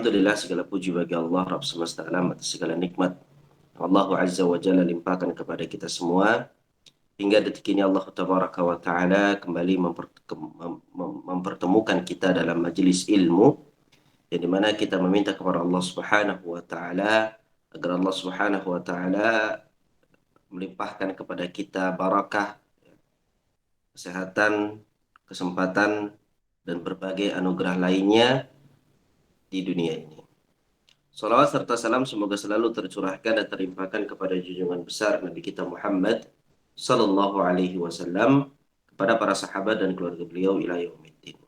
Alhamdulillah, segala puji bagi Allah Rabb semesta alam atas segala nikmat Allah Azza wa Jalla limpahkan kepada kita semua. Hingga detik ini Allah Tabaraka wa Ta'ala kembali mempertemukan kita dalam majelis ilmu, yang dimana kita meminta kepada Allah Subhanahu wa Ta'ala agar Allah Subhanahu wa Ta'ala melimpahkan kepada kita barakah, kesehatan, kesempatan, dan berbagai anugerah lainnya di dunia ini. Salawat serta salam semoga selalu tercurahkan dan terlimpahkan kepada junjungan besar Nabi kita Muhammad Sallallahu Alaihi Wasallam, kepada para sahabat dan keluarga beliau ila yaumiddin.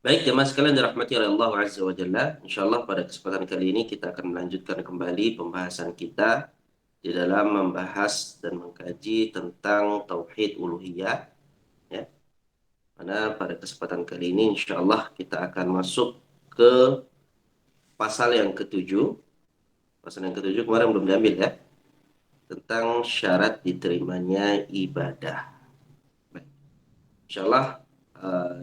Baik jemaah sekalian dirahmati oleh Allah Azza wa Jalla, insyaallah pada kesempatan kali ini kita akan melanjutkan kembali pembahasan kita di dalam membahas dan mengkaji tentang tauhid uluhiyah, ya. Mana pada kesempatan kali ini insyaallah kita akan masuk ke pasal yang ketujuh. Pasal yang ketujuh kemarin belum diambil, ya, tentang syarat diterimanya ibadah. Baik. Insyaallah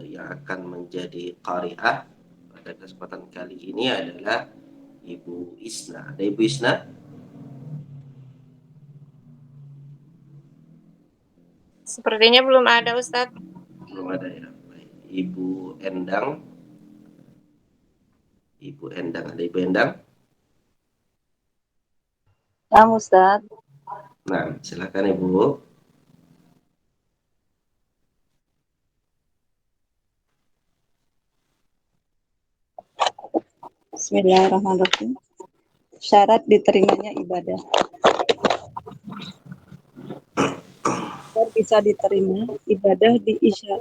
yang akan menjadi qari'ah pada kesempatan kali ini adalah Ibu Isna. Ada Ibu Isna? Sepertinya belum ada, Ustadz. Belum ada, ya. Baik. Ibu Endang. Ibu Endang, ada Ibu Endang? Ya, Ustadz. Nah, silakan Ibu. Bismillahirrahmanirrahim. Syarat diterimanya ibadah. Agar bisa diterima, ibadah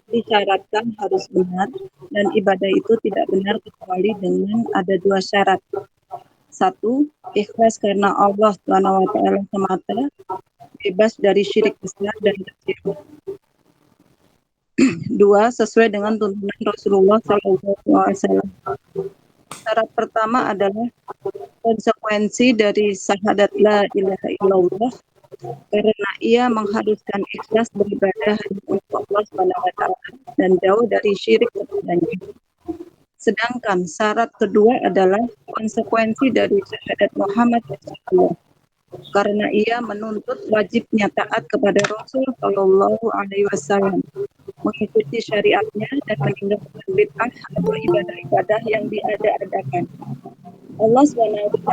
disyaratkan harus benar, dan ibadah itu tidak benar kecuali dengan ada dua syarat. Satu, ikhlas karena Allah SWT semata, bebas dari syirik besar dan kecil. Dua, sesuai dengan tuntunan Rasulullah SAW. Syarat pertama adalah konsekuensi dari syahadat la ilaha illallah, karena ia mengharuskan ikhlas beribadah hanya untuk Allah SWT dan jauh dari syirik kepadanya. Sedangkan syarat kedua adalah konsekuensi dari syahadat Muhammad Rasulullah, karena ia menuntut wajibnya taat kepada Rasul Shallallahu Alaihi Wasallam, mengikuti syariatnya dan meninggalkan bid'ah atau ibadah-ibadah yang diada-adakan. Allah SWT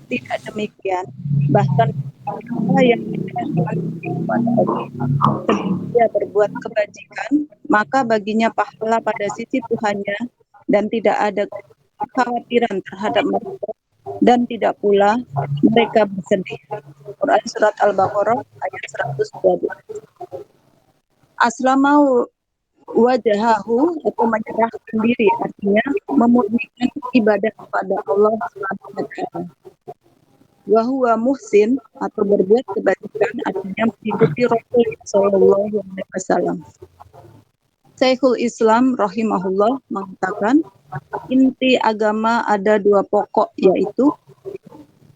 tidak demikian, bahkan apa yang dikerahkan kepada Allah sebelum dia berbuat kebajikan, maka baginya pahala pada sisi Tuhannya dan tidak ada kekhawatiran terhadap mereka, dan tidak pula mereka bersedih. Quran Surat Al-Baqarah ayat 112. Aslama wajahahu atau menyerahkan diri, artinya memurnikan ibadah kepada Allah SWT. Wahuwa muhsin atau berbuat kebajikan, artinya mengikuti Rasul Sallallahu Alaihi Wasallam. Syekhul Islam rahimahullah mengatakan, inti agama ada dua pokok, yaitu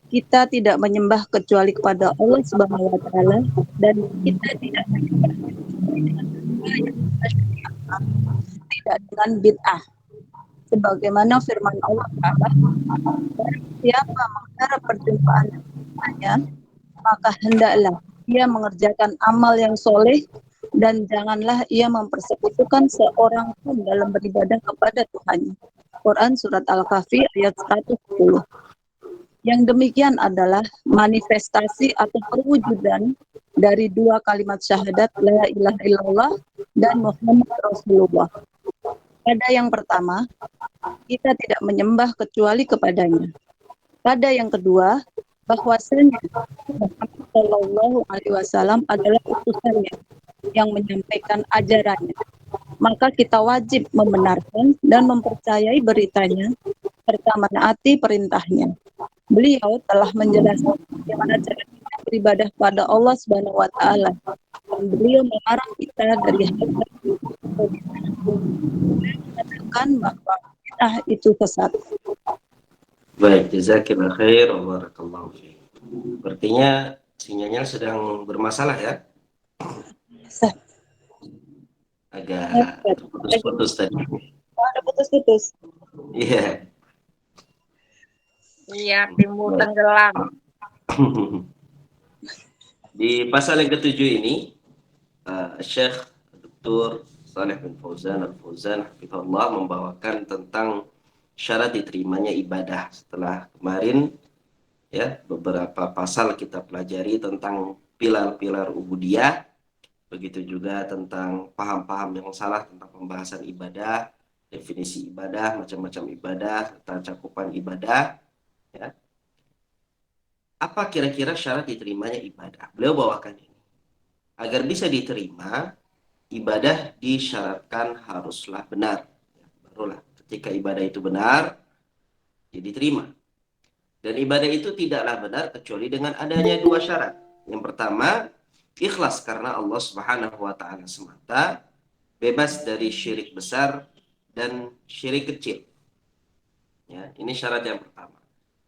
kita tidak menyembah kecuali kepada Allah Subhanahu wa Ta'ala, dan kita tidak menyembah tidak dengan bid'ah. Sebagaimana firman Allah Ta'ala, siapa mengharap perjumpaan dengannya, maka hendaklah ia mengerjakan amal yang soleh, dan janganlah ia mempersekutukan seorang pun dalam beribadah kepada Tuhannya. Quran Surat Al-Kahfi ayat 110. Yang demikian adalah manifestasi atau perwujudan dari dua kalimat syahadat la ilaha illallah dan Muhammad Rasulullah. Pada yang pertama, kita tidak menyembah kecuali kepadanya. Pada yang kedua, bahwasanya Muhammad Shallallahu Alaihi Wasallam adalah utusannya yang menyampaikan ajarannya. Maka kita wajib membenarkan dan mempercayai beritanya serta menaati perintahnya. Beliau telah menjelaskan bagaimana cara kita beribadah pada Allah Subhanahu wa Ta'ala, dan beliau melarang kita dari hal-hal mengatakan bahwa bid'ah itu sesat. Baik, jazakillah khair wa barakallahu fiik. Artinya sinyalnya sedang bermasalah, ya? Agak putus-putus tadi. ada putus-putus. Iya. Iya, timbul tenggelam. Di pasal yang ketujuh ini, Syekh Dr. Saleh bin Fauzan Al-Fauzan hafizahullah membawakan tentang syarat diterimanya ibadah. Setelah kemarin ya beberapa pasal kita pelajari tentang pilar-pilar ubudiyah, begitu juga tentang paham-paham yang salah tentang pembahasan ibadah, definisi ibadah, macam-macam ibadah, tentang cakupan ibadah, ya. Apa kira-kira syarat diterimanya ibadah? Beliau bawakan ini. Agar bisa diterima, ibadah disyaratkan haruslah benar. Ya, barulah ketika ibadah itu benar, ya diterima. Dan ibadah itu tidaklah benar kecuali dengan adanya dua syarat. Yang pertama, ikhlas karena Allah Subhanahu wa taala semata, bebas dari syirik besar dan syirik kecil. Ya, ini syarat yang pertama.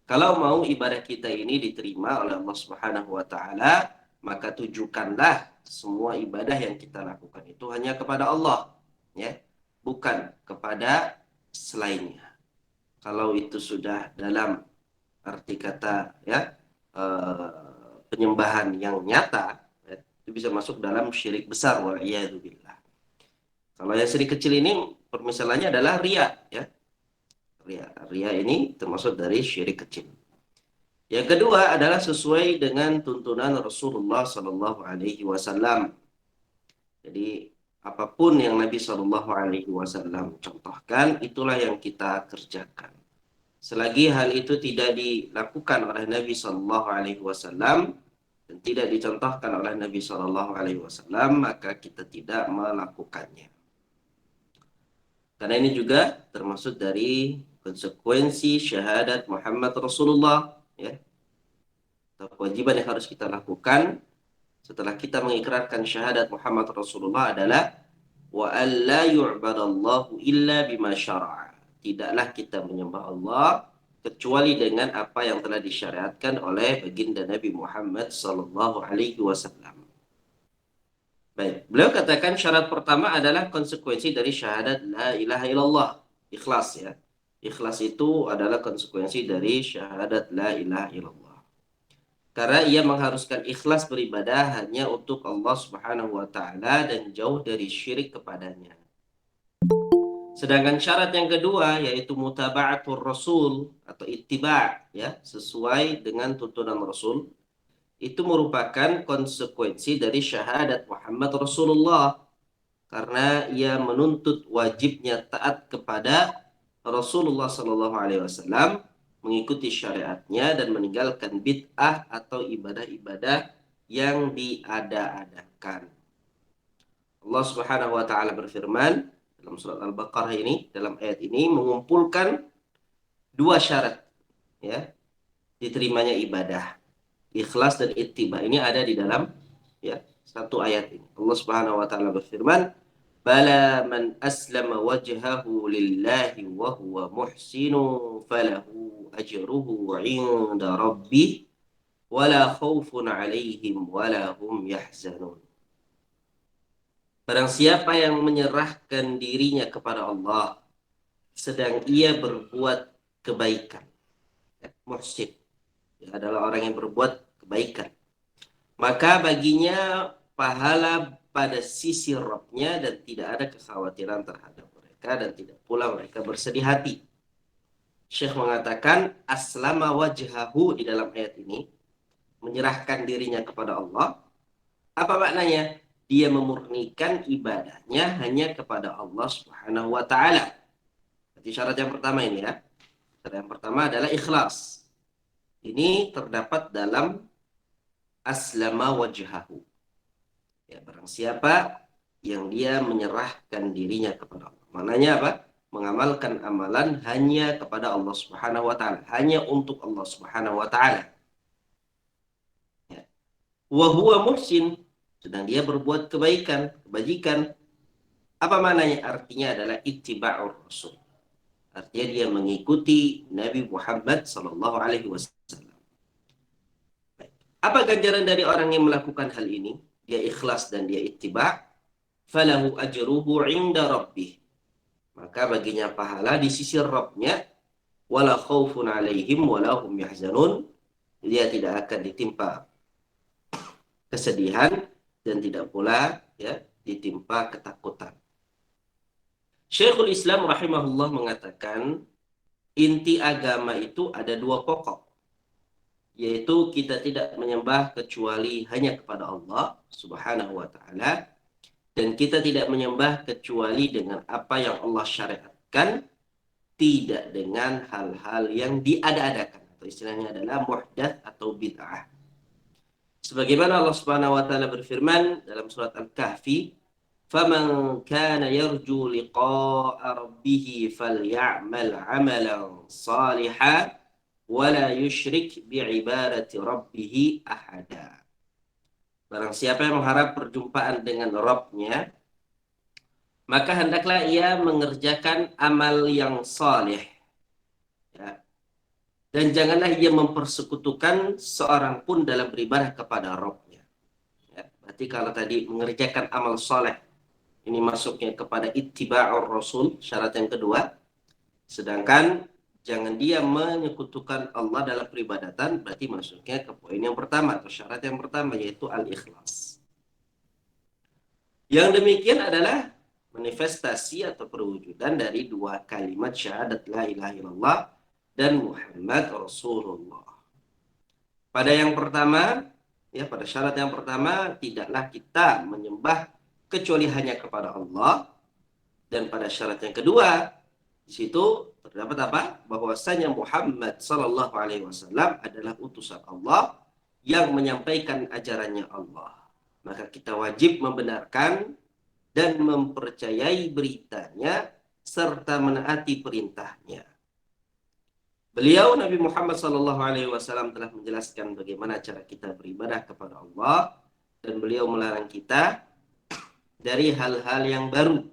Kalau mau ibadah kita ini diterima oleh Allah Subhanahu wa taala, maka tujukanlah semua ibadah yang kita lakukan itu hanya kepada Allah, ya, bukan kepada selainnya. Kalau itu sudah dalam arti kata ya penyembahan yang nyata, ya, itu bisa masuk dalam syirik besar, waliyadzubillah. Kalau yang syirik kecil ini permisalannya adalah riya, ya. Riya ini termasuk dari syirik kecil. Yang kedua adalah sesuai dengan tuntunan Rasulullah Sallallahu Alaihi Wasallam. Jadi apapun yang Nabi Sallallahu Alaihi Wasallam contohkan, itulah yang kita kerjakan. Selagi hal itu tidak dilakukan oleh Nabi Sallallahu Alaihi Wasallam dan tidak dicontohkan oleh Nabi Sallallahu Alaihi Wasallam, maka kita tidak melakukannya. Karena ini juga termasuk dari konsekuensi syahadat Muhammad Rasulullah, ya. Kewajiban yang harus kita lakukan setelah kita mengikrarkan syahadat Muhammad Rasulullah adalah wa alla yu'badallahu illa bima syara'a. Tidaklah kita menyembah Allah kecuali dengan apa yang telah disyariatkan oleh baginda Nabi Muhammad sallallahu alaihi wasallam. Baik, beliau katakan syarat pertama adalah konsekuensi dari syahadat la ilaha illallah, ikhlas, ya. Ikhlas itu adalah konsekuensi dari syahadat la ilaha illallah. Karena ia mengharuskan ikhlas beribadah hanya untuk Allah Subhanahu wa taala dan jauh dari syirik kepadanya. Sedangkan syarat yang kedua yaitu mutaba'atur rasul atau ittiba', ya, sesuai dengan tuntunan Rasul. Itu merupakan konsekuensi dari syahadat Muhammad Rasulullah karena ia menuntut wajibnya taat kepada Rasulullah Sallallahu Alaihi Wasallam, mengikuti syariatnya dan meninggalkan bid'ah atau ibadah-ibadah yang diada-adakan. Allah Subhanahu Wa Taala berfirman dalam surat Al-Baqarah ini, dalam ayat ini mengumpulkan dua syarat, ya, diterimanya ibadah. Ikhlas dan ittiba ini ada di dalam, ya, satu ayat ini. Allah Subhanahu wa taala berfirman, "Bala man aslama wajhahu lillahi wa huwa muhsinu falahu ajruhu 'inda rabbih wala khaufun 'alaihim wala hum yahzanun." Barang siapa yang menyerahkan dirinya kepada Allah sedang ia berbuat kebaikan, ya, muhsin, ya, adalah orang yang berbuat kebaikan, maka baginya pahala pada sisi Rabb-nya dan tidak ada kekhawatiran terhadap mereka dan tidak pula mereka bersedih hati. Syekh mengatakan aslama wajhahu di dalam ayat ini, menyerahkan dirinya kepada Allah. Apa maknanya? Dia memurnikan ibadahnya hanya kepada Allah Subhanahu wa taala. Jadi syarat yang pertama ini, ya. Syarat yang pertama adalah ikhlas. Ini terdapat dalam aslama wajhahu. Ya, barang siapa yang dia menyerahkan dirinya kepada Allah. Maknanya apa? Mengamalkan amalan hanya kepada Allah Subhanahu wa taala, hanya untuk Allah Subhanahu wa taala. Ya. Wa huwa muhsin, sedang dia berbuat kebaikan, kebajikan. Apa maknanya? Artinya adalah ittiba'ur rasul. Artinya dia mengikuti Nabi Muhammad sallallahu alaihi wasallam. Apa ganjaran dari orang yang melakukan hal ini? Dia ikhlas dan dia ittiba'. Falahu ajruhu 'inda rabbih. maka baginya pahala di sisi Rabbnya, wala khaufun alaihim wala hum yahzanun, dia tidak akan ditimpa kesedihan dan tidak pula ya ditimpa ketakutan. Syekhul Islam rahimahullah mengatakan inti agama itu ada dua pokok, yaitu kita tidak menyembah kecuali hanya kepada Allah Subhanahu wa taala, dan kita tidak menyembah kecuali dengan apa yang Allah syariatkan, tidak dengan hal-hal yang diada-adakan, atau istilahnya adalah muhdats atau bid'ah. Sebagaimana Allah Subhanahu wa taala berfirman dalam surat Al-Kahfi, "Faman kana yarju liqa'a rabbih falyamal 'amalan shalihan wa la yusyrik bi'ibadati rabbih ahada." Barang siapa yang mengharap perjumpaan dengan Rabb-nya, maka hendaklah ia mengerjakan amal yang saleh. Ya. Dan janganlah ia mempersekutukan seorang pun dalam beribadah kepada Rabb-nya. Ya. Berarti kalau tadi mengerjakan amal saleh, ini masuknya kepada ittiba'ur rasul, syarat yang kedua. Sedangkan jangan dia menyekutukan Allah dalam peribadatan, berarti masuknya ke poin yang pertama atau syarat yang pertama, yaitu al-ikhlas. Yang demikian adalah manifestasi atau perwujudan dari dua kalimat syahadat la ilaha illallah dan Muhammad Rasulullah. Pada yang pertama, ya pada syarat yang pertama, tidaklah kita menyembah kecuali hanya kepada Allah. Dan pada syarat yang kedua, di situ terdapat apa? Bahwasanya Muhammad sallallahu alaihi wasallam adalah utusan Allah yang menyampaikan ajarannya Allah. Maka kita wajib membenarkan dan mempercayai beritanya serta menaati perintahnya. Beliau Nabi Muhammad sallallahu alaihi wasallam telah menjelaskan bagaimana cara kita beribadah kepada Allah, dan beliau melarang kita dari hal-hal yang baru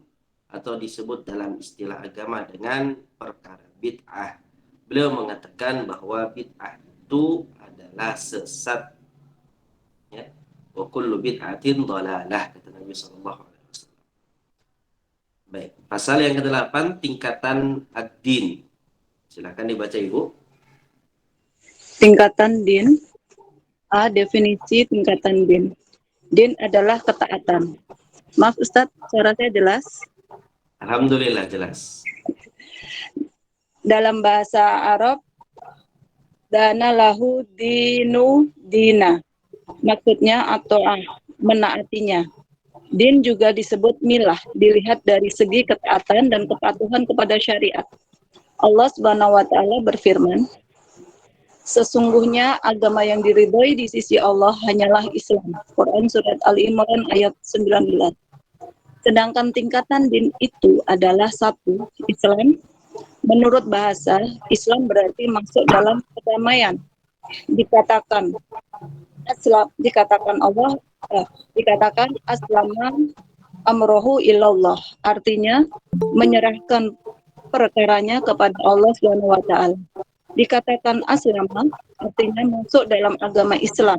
atau disebut dalam istilah agama dengan perkara bid'ah. Beliau mengatakan bahwa bid'ah itu adalah sesat. Ya. Wa kullu bid'atin dhalalah, kata Nabi sallallahu alaihi wasallam. Baik, pasal yang ke-8, tingkatan ad-din. Silakan dibaca Ibu. Tingkatan din. A. Definisi tingkatan din. Din adalah ketaatan. Maaf Ustadz, suara saya jelas? Alhamdulillah jelas. Dalam bahasa Arab, dana lahu dinu dina. Maksudnya atau menaatinya. Din juga disebut milah, dilihat dari segi ketaatan dan kepatuhan kepada syariat. Allah Subhanahu wa taala berfirman, sesungguhnya agama yang diridhoi di sisi Allah hanyalah Islam. Quran surat Ali Imran ayat 19. Sedangkan tingkatan din itu adalah satu, Islam. Menurut bahasa, Islam berarti masuk dalam kedamaian. Dikatakan aslama amrohu ilallah, artinya menyerahkan perkaranya kepada Allah Subhanahu wa taala. Dikatakan aslama artinya masuk dalam agama Islam.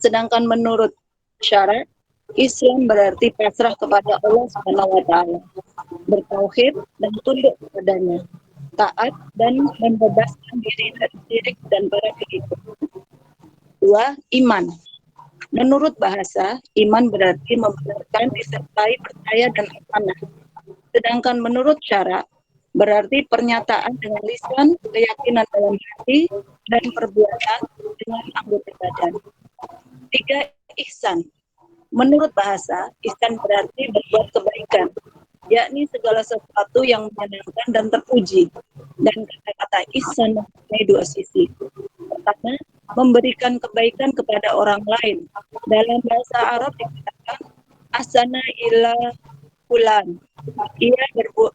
Sedangkan menurut syarat, Islam berarti pasrah kepada Allah Subhanahu wa taala, bertauhid dan tunduk kepadanya, taat dan membebaskan diri dari syirik dan para pengikut. 2. Iman. Menurut bahasa, iman berarti membenarkan, disertai percaya dan amanah. Sedangkan menurut syarak, berarti pernyataan dengan lisan, keyakinan dalam hati, dan perbuatan dengan anggota badan. 3. Ihsan. Menurut bahasa, ihsan berarti berbuat kebaikan, yakni segala sesuatu yang menyenangkan dan terpuji. Dan kata-kata ihsan mempunyai dua sisi. Pertama, memberikan kebaikan kepada orang lain. Dalam bahasa Arab dikatakan ahsana ila fulan. Ia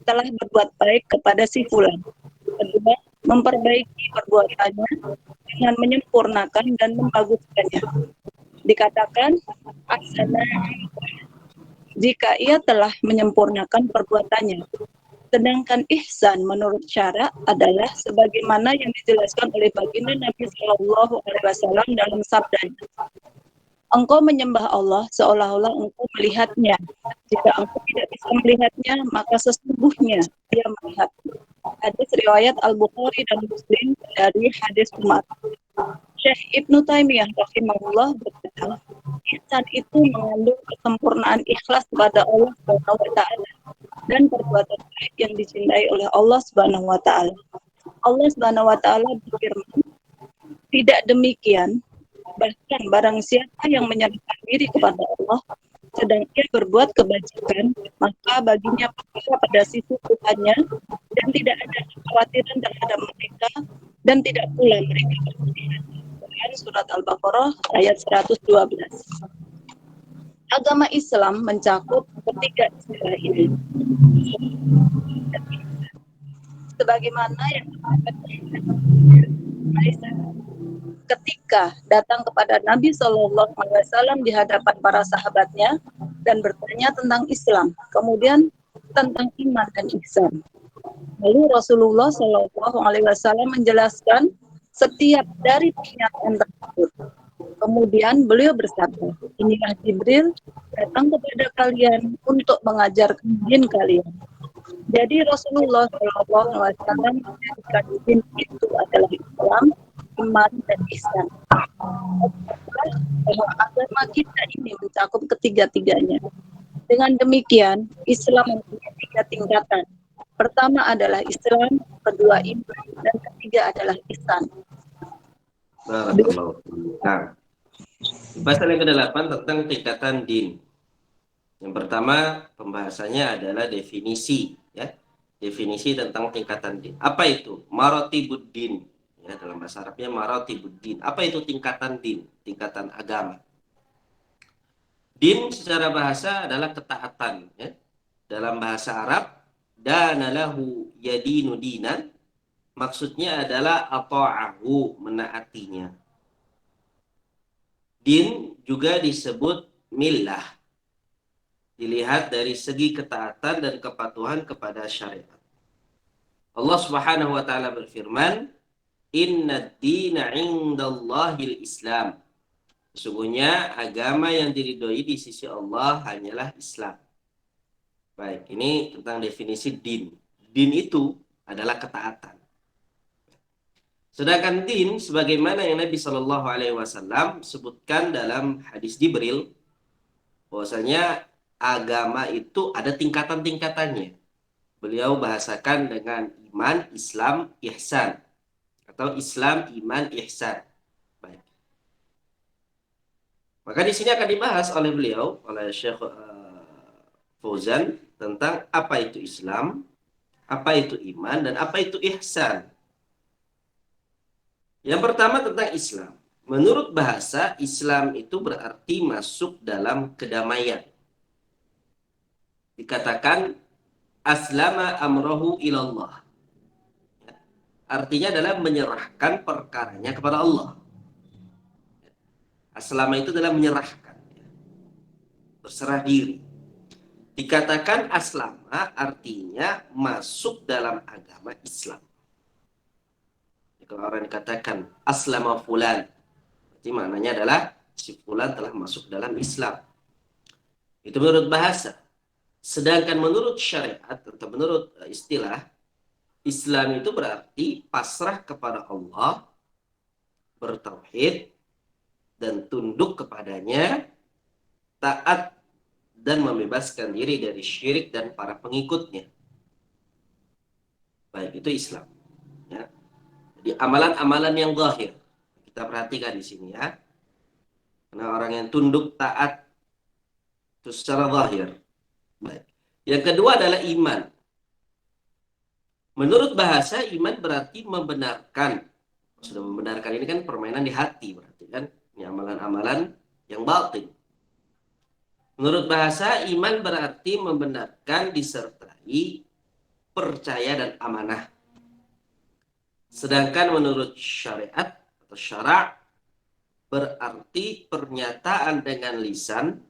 telah berbuat baik kepada si fulan. Kedua, memperbaiki perbuatannya dengan menyempurnakan dan membaguskannya. Dikatakan ahsana jika ia telah menyempurnakan perbuatannya. Sedangkan ihsan menurut syarak adalah sebagaimana yang dijelaskan oleh baginda Nabi Shallallahu Alaihi Wasallam dalam sabdanya, Engkau menyembah Allah seolah-olah engkau melihatnya. Jika engkau tidak bisa melihatnya, maka sesungguhnya dia melihat. Hadis riwayat Al-Bukhari dan Muslim dari hadis Umar. Syekh Ibnu Taimiyah rahimahullah berkata, ihsan itu mengandung kesempurnaan ikhlas kepada Allah Subhanahu wa taala dan perbuatan baik yang dicintai oleh Allah Subhanahu wa taala. Allah Subhanahu wa taala berfirman, tidak demikian, bahkan barang siapa yang menyerahkan diri kepada Allah sedang ia berbuat kebajikan, maka baginya pahala pada sisi Tuhannya dan tidak ada kekhawatiran terhadap mereka dan tidak pula mereka bersedih. Quran Surat Al-Baqarah ayat 112. Agama Islam mencakup ketiga istilah ini. Sebagaimana yang ketika datang kepada Nabi Shallallahu Alaihi Wasallam di hadapan para sahabatnya dan bertanya tentang Islam, kemudian tentang iman dan ihsan. Lalu Rasulullah Shallallahu Alaihi Wasallam menjelaskan setiap dari pernyataan tersebut. Kemudian beliau bersabda, inilah Jibril datang kepada kalian untuk mengajarkan din kalian. Jadi Rasulullah Shallallahu Alaihi Wasallam menjadikan din itu adalah Islam, iman, dan ihsan. Bahwa agama kita ini mencakup ketiga-tiganya. Dengan demikian, Islam mempunyai tiga tingkatan. Pertama adalah Islam, kedua iman, dan ketiga adalah ihsan. Barakallahu fiik. Nah, pasal yang ke-8 tentang tingkatan din. Yang pertama pembahasannya adalah definisi, ya. Definisi tentang tingkatan din. Apa itu? Maratibuddin. Ya, dalam bahasa Arabnya maratibuddin. Apa itu tingkatan din? Tingkatan agama. Din secara bahasa adalah ketaatan, ya. Dalam bahasa Arab, danalahu yadinu dinan, maksudnya adalah ata'ahu, menaatinya. Din juga disebut millah, dilihat dari segi ketaatan dan kepatuhan kepada syariat. Allah Subhanahu wa taala berfirman, "Inna ad-dina 'indallahil Islam." Sesungguhnya agama yang diridhoi di sisi Allah hanyalah Islam. Baik, ini tentang definisi din. Din itu adalah ketaatan. Sedangkan din sebagaimana yang Nabi Shallallahu alaihi wasallam sebutkan dalam hadis Jibril, bahwasanya agama itu ada tingkatan-tingkatannya. Beliau bahasakan dengan iman, Islam, ihsan, atau Islam, iman, ihsan. Baik. Maka di sini akan dibahas oleh beliau, oleh Syekh Fauzan, tentang apa itu Islam, apa itu iman, dan apa itu ihsan. Yang pertama tentang Islam. Menurut bahasa, Islam itu berarti masuk dalam kedamaian. Dikatakan aslama amrohu ilallah. Artinya adalah menyerahkan perkaranya kepada Allah. Aslama itu adalah menyerahkan, berserah diri. Dikatakan aslama artinya masuk dalam agama Islam. Kalau orang dikatakan aslama fulan, berarti maknanya adalah si fulan telah masuk dalam Islam. Itu menurut bahasa. Sedangkan menurut syariat atau menurut istilah, Islam itu berarti pasrah kepada Allah, bertauhid, dan tunduk kepadanya, taat, dan membebaskan diri dari syirik dan para pengikutnya. Baik, itu Islam. Ya. Jadi amalan-amalan yang zahir. Kita perhatikan di sini, ya. Karena orang yang tunduk, taat, itu secara zahir. Baik. Yang kedua adalah iman. Menurut bahasa, iman berarti membenarkan. Sudah membenarkan ini kan permainan di hati, berarti kan ini amalan-amalan yang batin. Menurut bahasa, iman berarti membenarkan disertai percaya dan amanah. Sedangkan menurut syariat atau syara' berarti pernyataan dengan lisan,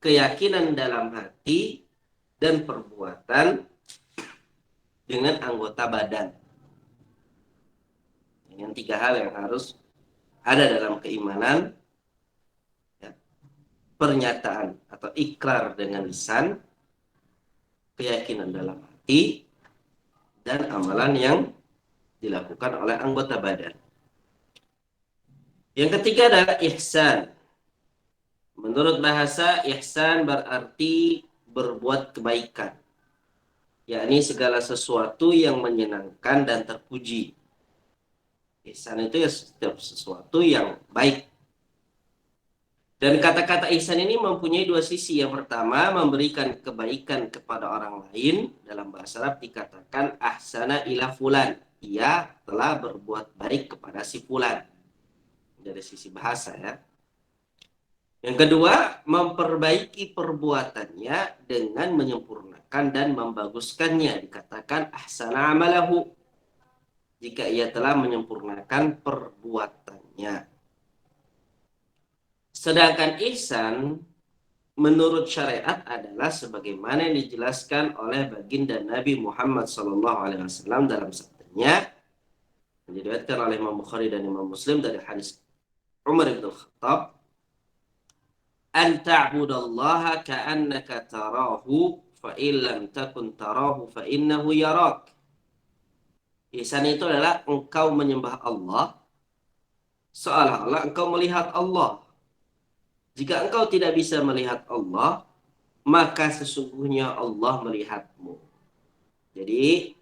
keyakinan dalam hati, dan perbuatan dengan anggota badan. Ini 3 hal yang harus ada dalam keimanan, pernyataan atau ikrar dengan lisan, keyakinan dalam hati, dan amalan yang dilakukan oleh anggota badan. Yang ketiga adalah ihsan. Menurut bahasa, ihsan berarti berbuat kebaikan, yakni segala sesuatu yang menyenangkan dan terpuji. Ihsan itu ya setiap sesuatu yang baik. Dan kata-kata ihsan ini mempunyai dua sisi. Yang pertama, memberikan kebaikan kepada orang lain. Dalam bahasa Arab dikatakan ahsana ila fulan. Ia telah berbuat baik kepada si fulan. Dari sisi bahasa ya. Yang kedua, memperbaiki perbuatannya dengan menyempurnakan dan membaguskannya. Dikatakan ahsana amalahu. Jika ia telah menyempurnakan perbuatannya. Sedangkan ihsan menurut syariat adalah sebagaimana yang dijelaskan oleh baginda Nabi Muhammad SAW dalam sabdanya yang diriwayatkan oleh Imam Bukhari dan Imam Muslim dari hadis Umar bin Khattab, an ta'budallaha ka'annaka tarahu fa in lam takun tarahu fa innahu yarak. Ihsan itu adalah engkau menyembah Allah seolah-olah engkau melihat Allah. Jika engkau tidak bisa melihat Allah, maka sesungguhnya Allah melihatmu. Jadi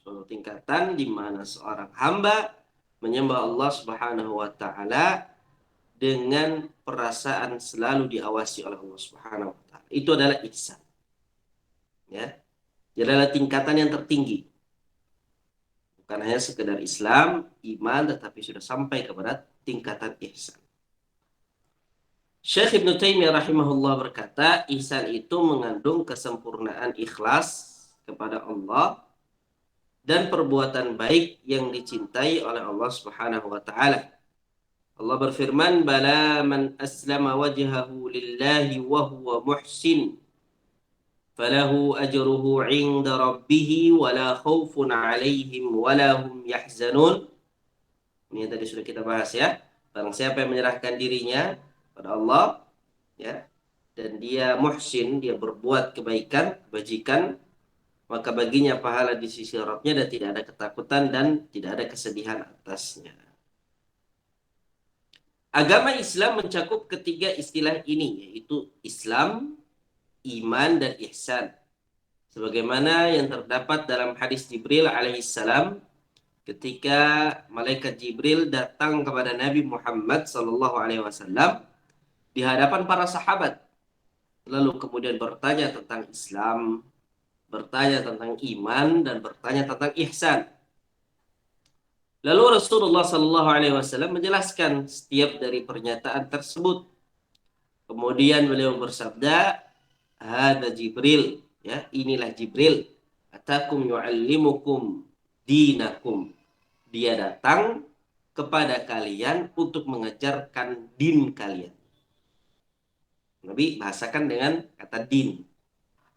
suatu tingkatan di mana seorang hamba menyembah Allah Subhanahu wa taala dengan perasaan selalu diawasi oleh Allah Subhanahu wa taala. Itu adalah ihsan. Ya. Jadi adalah tingkatan yang tertinggi. Bukan hanya sekedar Islam, iman, tetapi sudah sampai kepada tingkatan ihsan. Syekh Ibnu Taimiyah rahimahullah berkata, ihsan itu mengandung kesempurnaan ikhlas kepada Allah dan perbuatan baik yang dicintai oleh Allah Subhanahu wa taala. Allah berfirman, "Bala man aslama wajhahu lillahi wa huwa muhsin, falahu ajruhu 'inda rabbih wa la khaufun 'alaihim wa la hum yahzanun." Ini yang tadi sudah kita bahas ya. Barang siapa yang menyerahkan dirinya pada Allah, ya, dan dia muhsin, dia berbuat kebaikan, kebajikan, maka baginya pahala di sisi Rabb-nya dan tidak ada ketakutan dan tidak ada kesedihan atasnya. Agama Islam mencakup ketiga istilah ini, yaitu Islam, iman, dan ihsan. Sebagaimana yang terdapat dalam hadis Jibril alaihissalam ketika malaikat Jibril datang kepada Nabi Muhammad SAW di hadapan para sahabat, lalu kemudian bertanya tentang Islam, bertanya tentang iman, dan bertanya tentang ihsan. Lalu Rasulullah SAW menjelaskan setiap dari pernyataan tersebut. Kemudian beliau bersabda, "Hada Jibril, ya, inilah Jibril, atakum yu'allimukum dinakum." Dia datang kepada kalian untuk mengajarkan din kalian. Nabi bahasakan dengan kata din.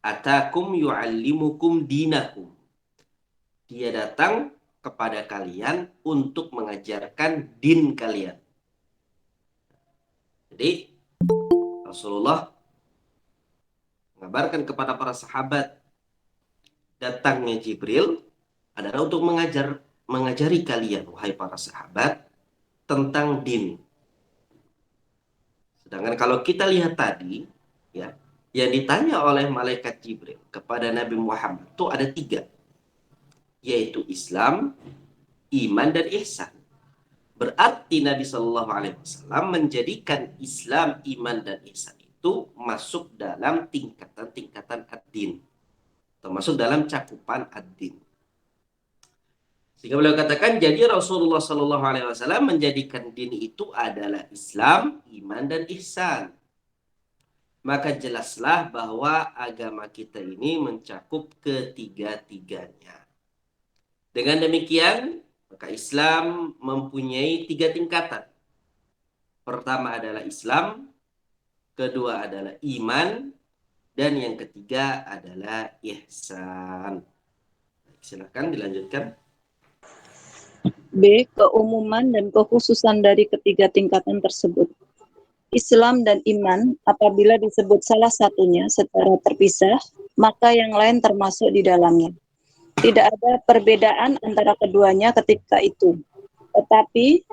Atakum yu'allimukum dinakum. Dia datang kepada kalian untuk mengajarkan din kalian. Jadi Rasulullah mengabarkan kepada para sahabat, datangnya Jibril adalah untuk mengajari kalian, wahai para sahabat, tentang din. Sedangkan kalau kita lihat tadi, ya, yang ditanya oleh malaikat Jibril kepada Nabi Muhammad itu ada 3, yaitu Islam, iman, dan ihsan. Berarti Nabi Shallallahu Alaihi Wasallam menjadikan Islam, iman, dan ihsan itu masuk dalam tingkatan-tingkatan ad-din, termasuk dalam cakupan ad-din. Sehingga beliau katakan, jadi Rasulullah Shallallahu Alaihi Wasallam menjadikan din itu adalah Islam, iman, dan ihsan. Maka jelaslah bahwa agama kita ini mencakup ketiga-tiganya. Dengan demikian, maka Islam mempunyai 3 tingkatan. Pertama adalah Islam, kedua adalah iman, dan yang ketiga adalah ihsan. Silakan dilanjutkan. B. Keumuman dan kekhususan dari ketiga tingkatan tersebut. Islam dan iman apabila disebut salah satunya secara terpisah, maka yang lain termasuk di dalamnya. Tidak ada perbedaan antara keduanya ketika itu. Tetapi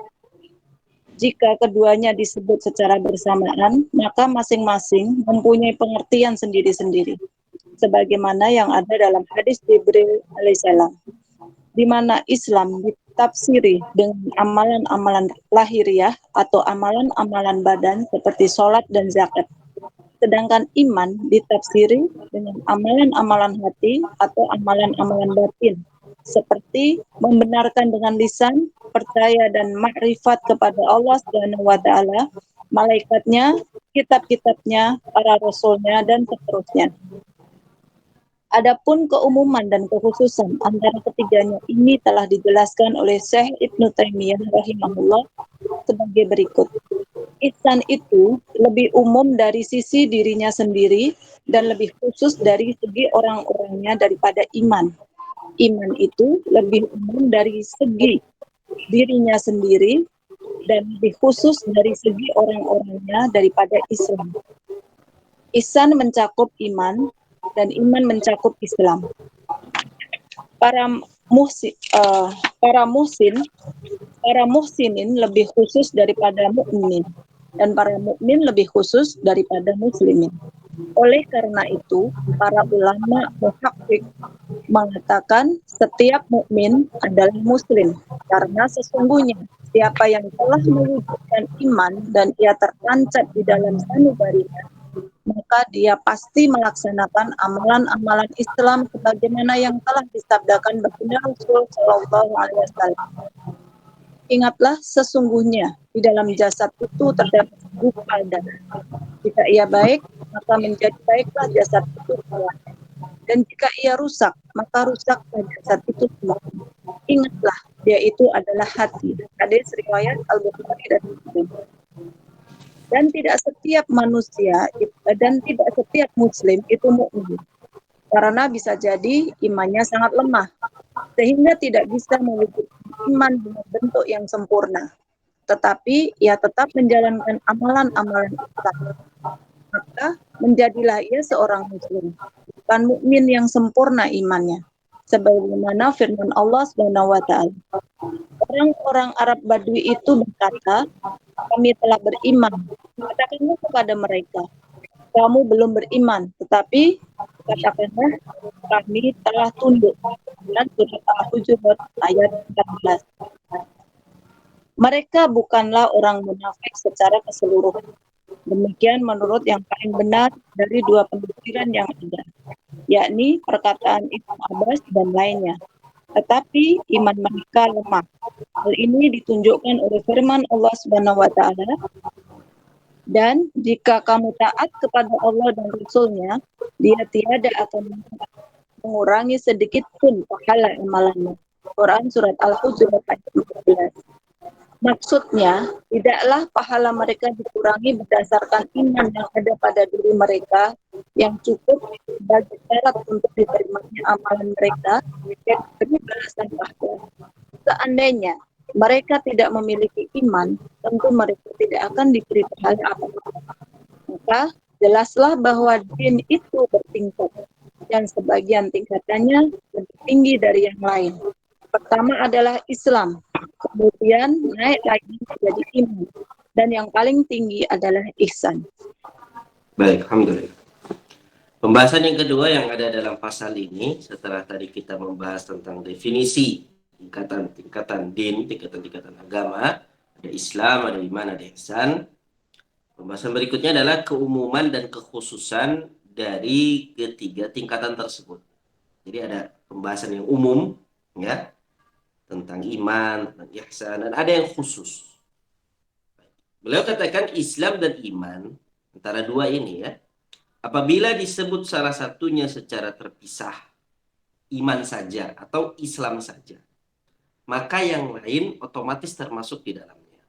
jika keduanya disebut secara bersamaan, maka masing-masing mempunyai pengertian sendiri-sendiri. Sebagaimana yang ada dalam hadis Jibril alaihissalam, di mana Islam ditafsiri dengan amalan-amalan lahiriah atau amalan-amalan badan seperti sholat dan zakat. Sedangkan iman ditafsiri dengan amalan-amalan hati atau amalan-amalan batin, seperti membenarkan dengan lisan, percaya dan makrifat kepada Allah Subhanahu wa taala, malaikatnya, kitab-kitabnya, para rasulnya dan seterusnya. Adapun keumuman dan kekhususan antara ketiganya ini telah dijelaskan oleh Syekh Ibnu Taimiyah rahimahullah sebagai berikut. Ihsan itu lebih umum dari sisi dirinya sendiri dan lebih khusus dari segi orang-orangnya daripada iman. Iman itu lebih umum dari segi dirinya sendiri dan lebih khusus dari segi orang-orangnya daripada Islam. Ihsan mencakup iman dan iman mencakup Islam. Para muhsinin lebih khusus daripada mukmin dan para mukmin lebih khusus daripada muslimin. Oleh karena itu, para ulama muhaqqiq mengatakan setiap mukmin adalah muslim karena sesungguhnya siapa yang telah mewujudkan iman dan ia terpancat di dalam sanubarinya, maka dia pasti melaksanakan amalan-amalan Islam sebagaimana yang telah disabdakan baginda Rasul Shallallahu Alaihi Wasallam. Ingatlah sesungguhnya di dalam jasad itu terdapat gumpal darah. Jika ia baik, maka menjadi baiklah jasad itu semuanya. Dan jika ia rusak, maka rusaklah jasad itu semuanya. Ingatlah, dia itu adalah hati. Hadis riwayat Al-Bukhari dan Muslim. Dan tidak setiap manusia dan tidak setiap muslim itu mukmin. Karena bisa jadi imannya sangat lemah sehingga tidak bisa mewujudkan iman dengan bentuk yang sempurna. Tetapi ia tetap menjalankan amalan-amalan Islam. Maka menjadilah ia seorang muslim, bukan mukmin yang sempurna imannya. Sebagaimana firman Allah Subhanahu wa taala. Orang-orang Arab Badui itu berkata, kami telah beriman. Katakanlah kepada mereka, kamu belum beriman, tetapi katakanlah kami telah tunduk. Dan surat Al-Hujurat ayat 14. Mereka bukanlah orang munafik secara keseluruhan. Demikian menurut yang paling benar dari dua penafsiran yang ada, yakni perkataan Ibnu Abbas dan lainnya. Tetapi iman mereka lemah. Hal ini ditunjukkan oleh firman Allah Subhanahu wa taala, dan jika kamu taat kepada Allah dan Rasul-Nya, dia tiada akan mengurangi sedikit pun pahala amalanmu. Quran surat Al-Hujurat ayat 14. Maksudnya, tidaklah pahala mereka dikurangi berdasarkan iman yang ada pada diri mereka yang cukup sebagai syarat untuk diterimanya amalan mereka dan demi balasan pahala. Seandainya mereka tidak memiliki iman, tentu mereka tidak akan diberi pahala apa-apa. Maka jelaslah bahwa din itu bertingkat dan sebagian tingkatannya lebih tinggi dari yang lain. Pertama adalah Islam, kemudian naik lagi menjadi iman, dan yang paling tinggi adalah ihsan. Baik, alhamdulillah. Pembahasan yang kedua yang ada dalam pasal ini, setelah tadi kita membahas tentang definisi tingkatan din, tingkatan agama, ada Islam, ada iman, ada ihsan. Pembahasan berikutnya adalah keumuman dan kekhususan dari ketiga tingkatan tersebut. Jadi ada pembahasan yang umum, ya, tentang iman, tentang ihsan, dan ada yang khusus. Beliau katakan Islam dan iman, antara dua ini ya, apabila disebut salah satunya secara terpisah, iman saja atau Islam saja, maka yang lain otomatis termasuk di dalamnya.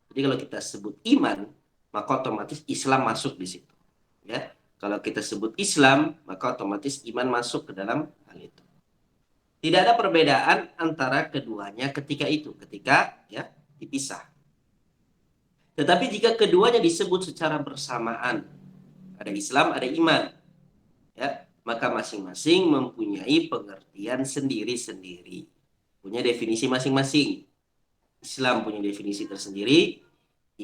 Jadi kalau kita sebut iman, maka otomatis Islam masuk di situ. Ya, kalau kita sebut Islam, maka otomatis iman masuk ke dalam hal itu. Tidak ada perbedaan antara keduanya ketika itu, ketika ya dipisah. Tetapi jika keduanya disebut secara bersamaan, ada Islam, ada iman, ya, maka masing-masing mempunyai pengertian sendiri-sendiri, punya definisi masing-masing. Islam punya definisi tersendiri,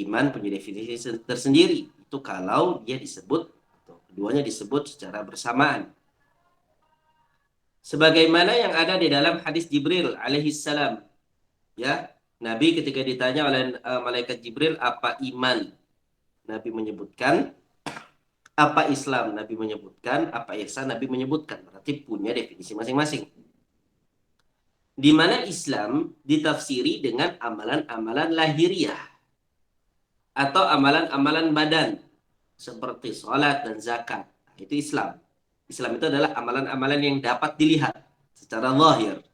iman punya definisi tersendiri. Itu kalau dia disebut, atau keduanya disebut secara bersamaan. Sebagaimana yang ada di dalam hadis Jibril alaihi salam, ya, Nabi ketika ditanya oleh malaikat Jibril apa iman, Nabi menyebutkan. Apa Islam, Nabi menyebutkan. Apa ihsan, Nabi menyebutkan. Berarti punya definisi masing-masing. Di mana Islam ditafsiri dengan amalan-amalan lahiriah atau amalan-amalan badan seperti sholat dan zakat. Nah, itu Islam. Islam itu adalah amalan-amalan yang dapat dilihat secara zahir.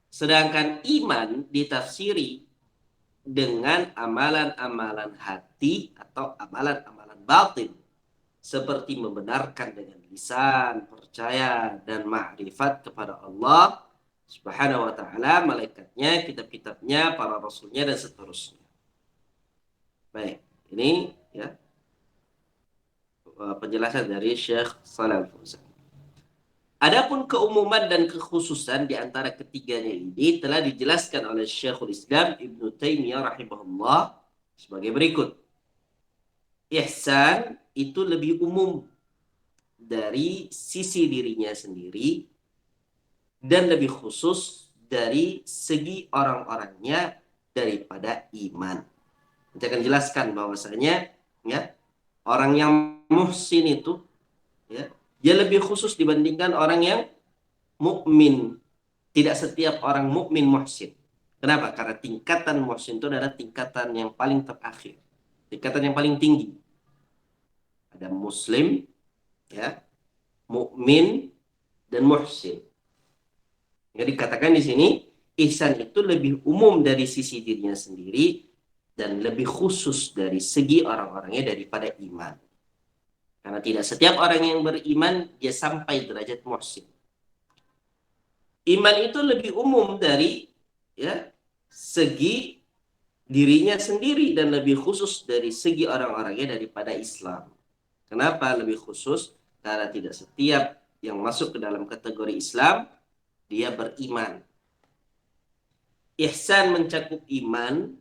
Sedangkan iman ditafsiri dengan amalan-amalan hati atau amalan-amalan batin seperti membenarkan dengan lisan, percaya dan ma'rifat kepada Allah Subhanahu wa taala, malaikatnya, kitab-kitabnya, para rasulnya dan seterusnya. Baik, ini ya penjelasan dari Syekh Shalal Fauzan. Adapun keumuman dan kekhususan di antara ketiganya ini telah dijelaskan oleh Syekhul Islam Ibnu Taimiyah rahimahullah sebagai berikut. Ihsan itu lebih umum dari sisi dirinya sendiri dan lebih khusus dari segi orang-orangnya daripada iman. Kita akan jelaskan bahwasanya ya, orang yang muhsin itu ya, dia lebih khusus dibandingkan orang yang mukmin. Tidak setiap orang mukmin muhsin. Kenapa? Karena tingkatan muhsin itu adalah tingkatan yang paling terakhir, tingkatan yang paling tinggi. Ada muslim, ya, mukmin dan muhsin. Jadi dikatakan di sini ihsan itu lebih umum dari sisi dirinya sendiri dan lebih khusus dari segi orang-orangnya daripada iman. Karena tidak setiap orang yang beriman dia sampai derajat muhsin. Iman itu lebih umum dari ya segi dirinya sendiri dan lebih khusus dari segi orang-orangnya daripada Islam. Kenapa lebih khusus? Karena tidak setiap yang masuk ke dalam kategori Islam dia beriman. Ihsan mencakup iman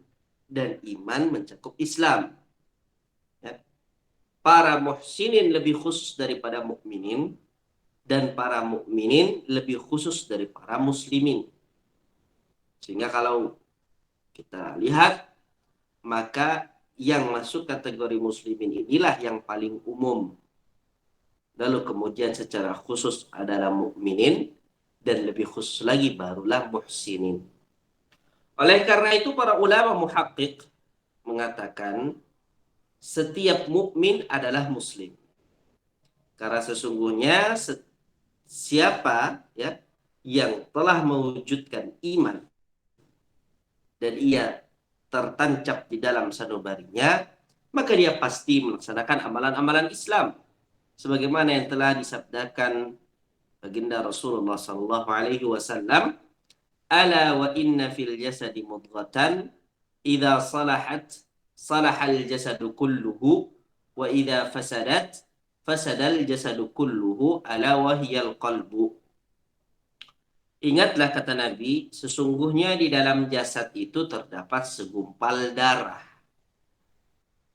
dan iman mencakup Islam. Ya. Para muhsinin lebih khusus daripada mukminin dan para mukminin lebih khusus dari para muslimin. Sehingga kalau kita lihat maka yang masuk kategori muslimin inilah yang paling umum. Lalu kemudian secara khusus adalah mukminin dan lebih khusus lagi barulah muhsinin. Oleh karena itu para ulama muhaqqiq mengatakan setiap mukmin adalah muslim. Karena sesungguhnya siapa ya yang telah mewujudkan iman dan ia tertancap di dalam sanubarinya, maka dia pasti melaksanakan amalan-amalan Islam sebagaimana yang telah disabdakan baginda Rasulullah sallallahu alaihi wasallam, ala wa inna fil jasadi mudghatan idza salahat salahal jasadu kulluhu wa idza fasadat fasadal jasadu kulluhu ala wa hiyal qalbu. Ingatlah kata Nabi, sesungguhnya di dalam jasad itu terdapat segumpal darah.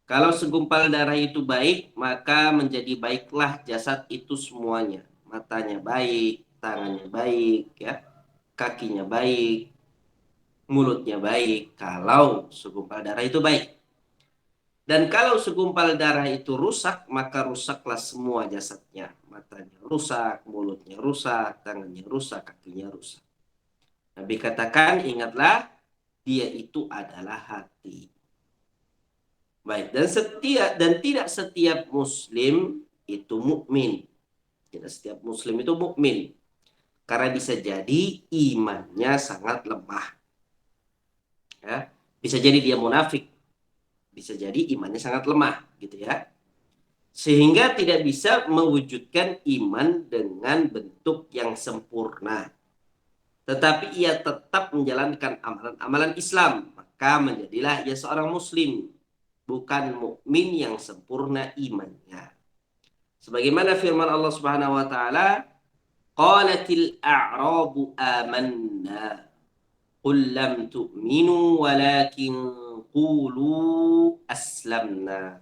Kalau segumpal darah itu baik, maka menjadi baiklah jasad itu semuanya. Matanya baik, tangannya baik, ya, kakinya baik, mulutnya baik. Kalau segumpal darah itu baik. Dan kalau segumpal darah itu rusak, maka rusaklah semua jasadnya. Matanya rusak, mulutnya rusak, tangannya rusak, kakinya rusak. Nabi katakan, ingatlah, dia itu adalah hati. Baik, dan tidak setiap muslim itu mukmin. Tidak setiap muslim itu mukmin. Karena bisa jadi imannya sangat lemah. Ya, bisa jadi dia munafik. Bisa jadi imannya sangat lemah, gitu ya. Sehingga tidak bisa mewujudkan iman dengan bentuk yang sempurna. Tetapi ia tetap menjalankan amalan-amalan Islam. maka menjadilah ia seorang muslim, bukan mukmin yang sempurna imannya. Sebagaimana firman Allah Subhanahu wa taala, qalatil a'rabu amanna qul lam tu'minu walakin qulu aslamna.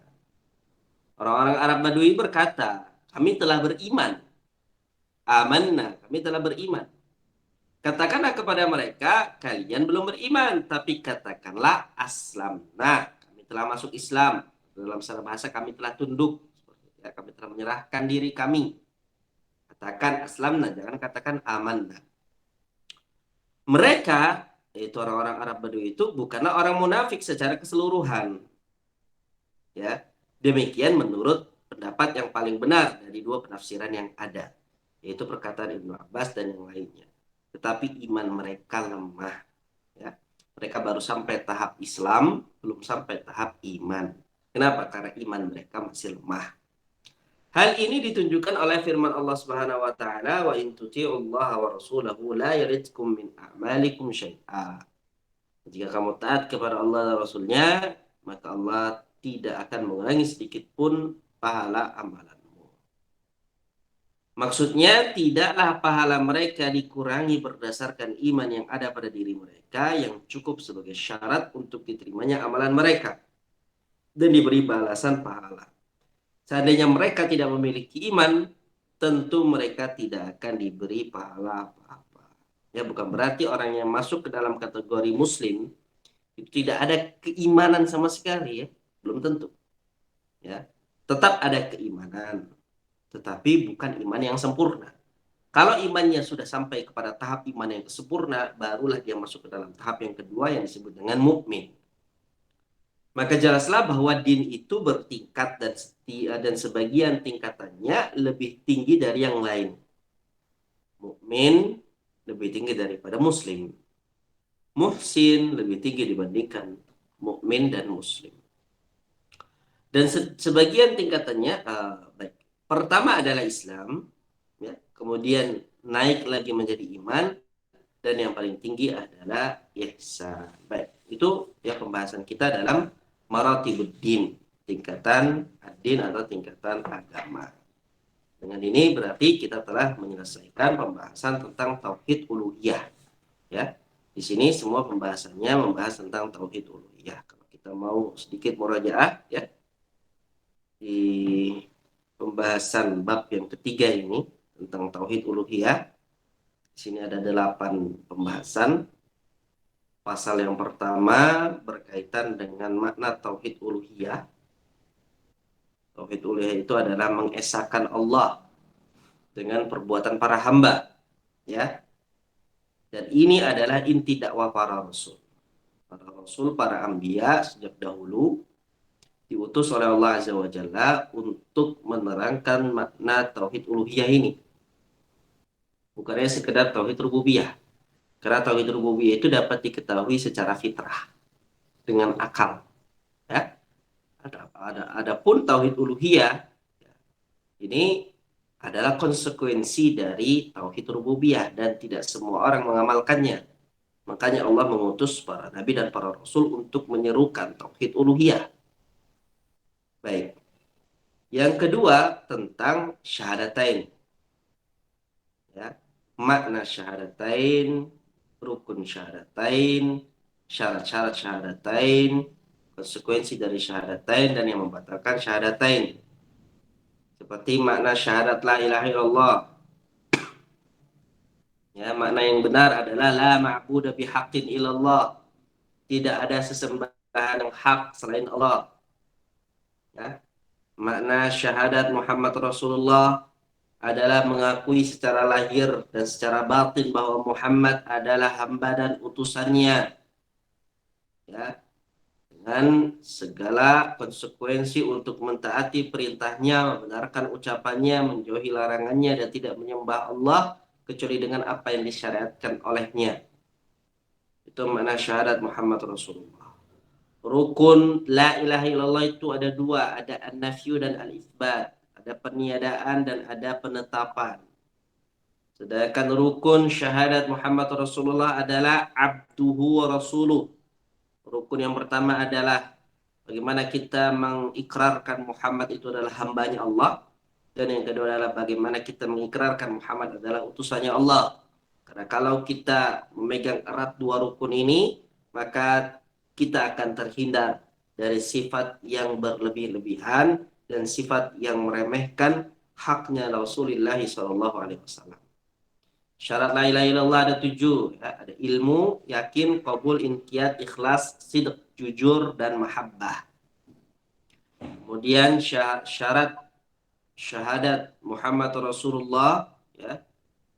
Orang-orang Arab Badui berkata, kami telah beriman. Amanna, kami telah beriman. Katakanlah kepada mereka, kalian belum beriman, tapi katakanlah aslamna, kami telah masuk Islam. Dalam salah bahasa kami telah tunduk, ya, kami telah menyerahkan diri kami. Katakan aslamna, jangan katakan amanna. Mereka, yaitu orang-orang Arab Badui itu bukanlah orang munafik secara keseluruhan. Ya, demikian menurut pendapat yang paling benar dari dua penafsiran yang ada, yaitu perkataan Ibnu Abbas dan yang lainnya. Tetapi iman mereka lemah. Ya. Mereka baru sampai tahap Islam, belum sampai tahap iman. Kenapa? Karena iman mereka masih lemah. Hal ini ditunjukkan oleh firman Allah Subhanahu wa taala, wa in tuti'ullaha wa rasulahu la yaridkum min a'malikum syai'a. Jika kamu taat kepada Allah dan Rasulnya, maka Allah tidak akan mengurangi sedikit pun pahala amalanmu. Maksudnya, tidaklah pahala mereka dikurangi berdasarkan iman yang ada pada diri mereka yang cukup sebagai syarat untuk diterimanya amalan mereka dan diberi balasan pahala. Seandainya mereka tidak memiliki iman, tentu mereka tidak akan diberi pahala apa-apa. Ya, bukan berarti orang yang masuk ke dalam kategori muslim itu tidak ada keimanan sama sekali, ya. Belum tentu. Ya. Tetap ada keimanan, tetapi bukan iman yang sempurna. Kalau imannya sudah sampai kepada tahap iman yang sempurna, barulah dia masuk ke dalam tahap yang kedua yang disebut dengan mukmin. Maka jelaslah bahwa din itu bertingkat dan sebagian tingkatannya lebih tinggi dari yang lain. Mukmin lebih tinggi daripada muslim. Muhsin lebih tinggi dibandingkan mukmin dan muslim. Dan sebagian tingkatannya baik. Pertama adalah Islam, ya. Kemudian naik lagi menjadi iman, dan yang paling tinggi adalah ihsan. Baik, itu ya pembahasan kita dalam maratibuddin, tingkatan ad-din atau tingkatan agama. Dengan ini berarti kita telah menyelesaikan pembahasan tentang tauhid uluhiyah. Ya, di sini semua pembahasannya membahas tentang tauhid uluhiyah. Kalau kita mau sedikit murajaah, ya, di pembahasan bab yang ketiga ini tentang tauhid uluhiyah. Di sini ada 8 pembahasan. Pasal yang pertama berkaitan dengan makna tauhid uluhiyah. Tauhid uluhiyah itu adalah mengesahkan Allah dengan perbuatan para hamba, ya. Dan ini adalah inti dakwah para rasul. Para rasul, para anbiya sejak dahulu diutus oleh Allah Azza wa Jalla untuk menerangkan makna tauhid uluhiyah ini. Bukannya sekedar tauhid rububiyah. Karena tauhid rububiyah itu dapat diketahui secara fitrah dengan akal. Ya. Adapun tauhid uluhiyah ini adalah konsekuensi dari tauhid rububiyah dan tidak semua orang mengamalkannya. Makanya Allah mengutus para nabi dan para rasul untuk menyerukan tauhid uluhiyah. Baik. Yang kedua tentang syahadatain. Ya. Makna syahadatain, rukun syahadatain, syarat-syarat syahadatain, konsekuensi dari syahadatain dan yang membatalkan syahadatain. Seperti makna syahadat la ilaha illallah. Ya, makna yang benar adalah la ma'budu bihaqqin illallah. Tidak ada sesembahan yang hak selain Allah. Ya. Makna syahadat Muhammad Rasulullah adalah mengakui secara lahir dan secara batin bahwa Muhammad adalah hamba dan utusannya, ya, dengan segala konsekuensi untuk mentaati perintahnya, membenarkan ucapannya, menjauhi larangannya, dan tidak menyembah Allah kecuali dengan apa yang disyariatkan olehnya. Itu makna syahadat Muhammad Rasulullah. Rukun la ilaha illallah itu ada 2, ada an-nafyu dan al-itsbat, ada peniadaan dan ada penetapan. Sedangkan rukun syahadat Muhammad Rasulullah adalah abduhu wa rasuluh, Rukun yang pertama adalah bagaimana kita mengikrarkan Muhammad itu adalah hambanya Allah. Dan yang kedua adalah bagaimana kita mengikrarkan Muhammad adalah utusannya Allah. Karena kalau kita memegang erat dua rukun ini, maka kita akan terhindar dari sifat yang berlebih-lebihan dan sifat yang meremehkan haknya Rasulullah SAW. Syarat la ilaha illallah ada 7. Ya. Ada ilmu, yakin, qabul, inqiyad, ikhlas, sidq, jujur, dan mahabbah. Kemudian syarat syahadat Muhammad Rasulullah, ya,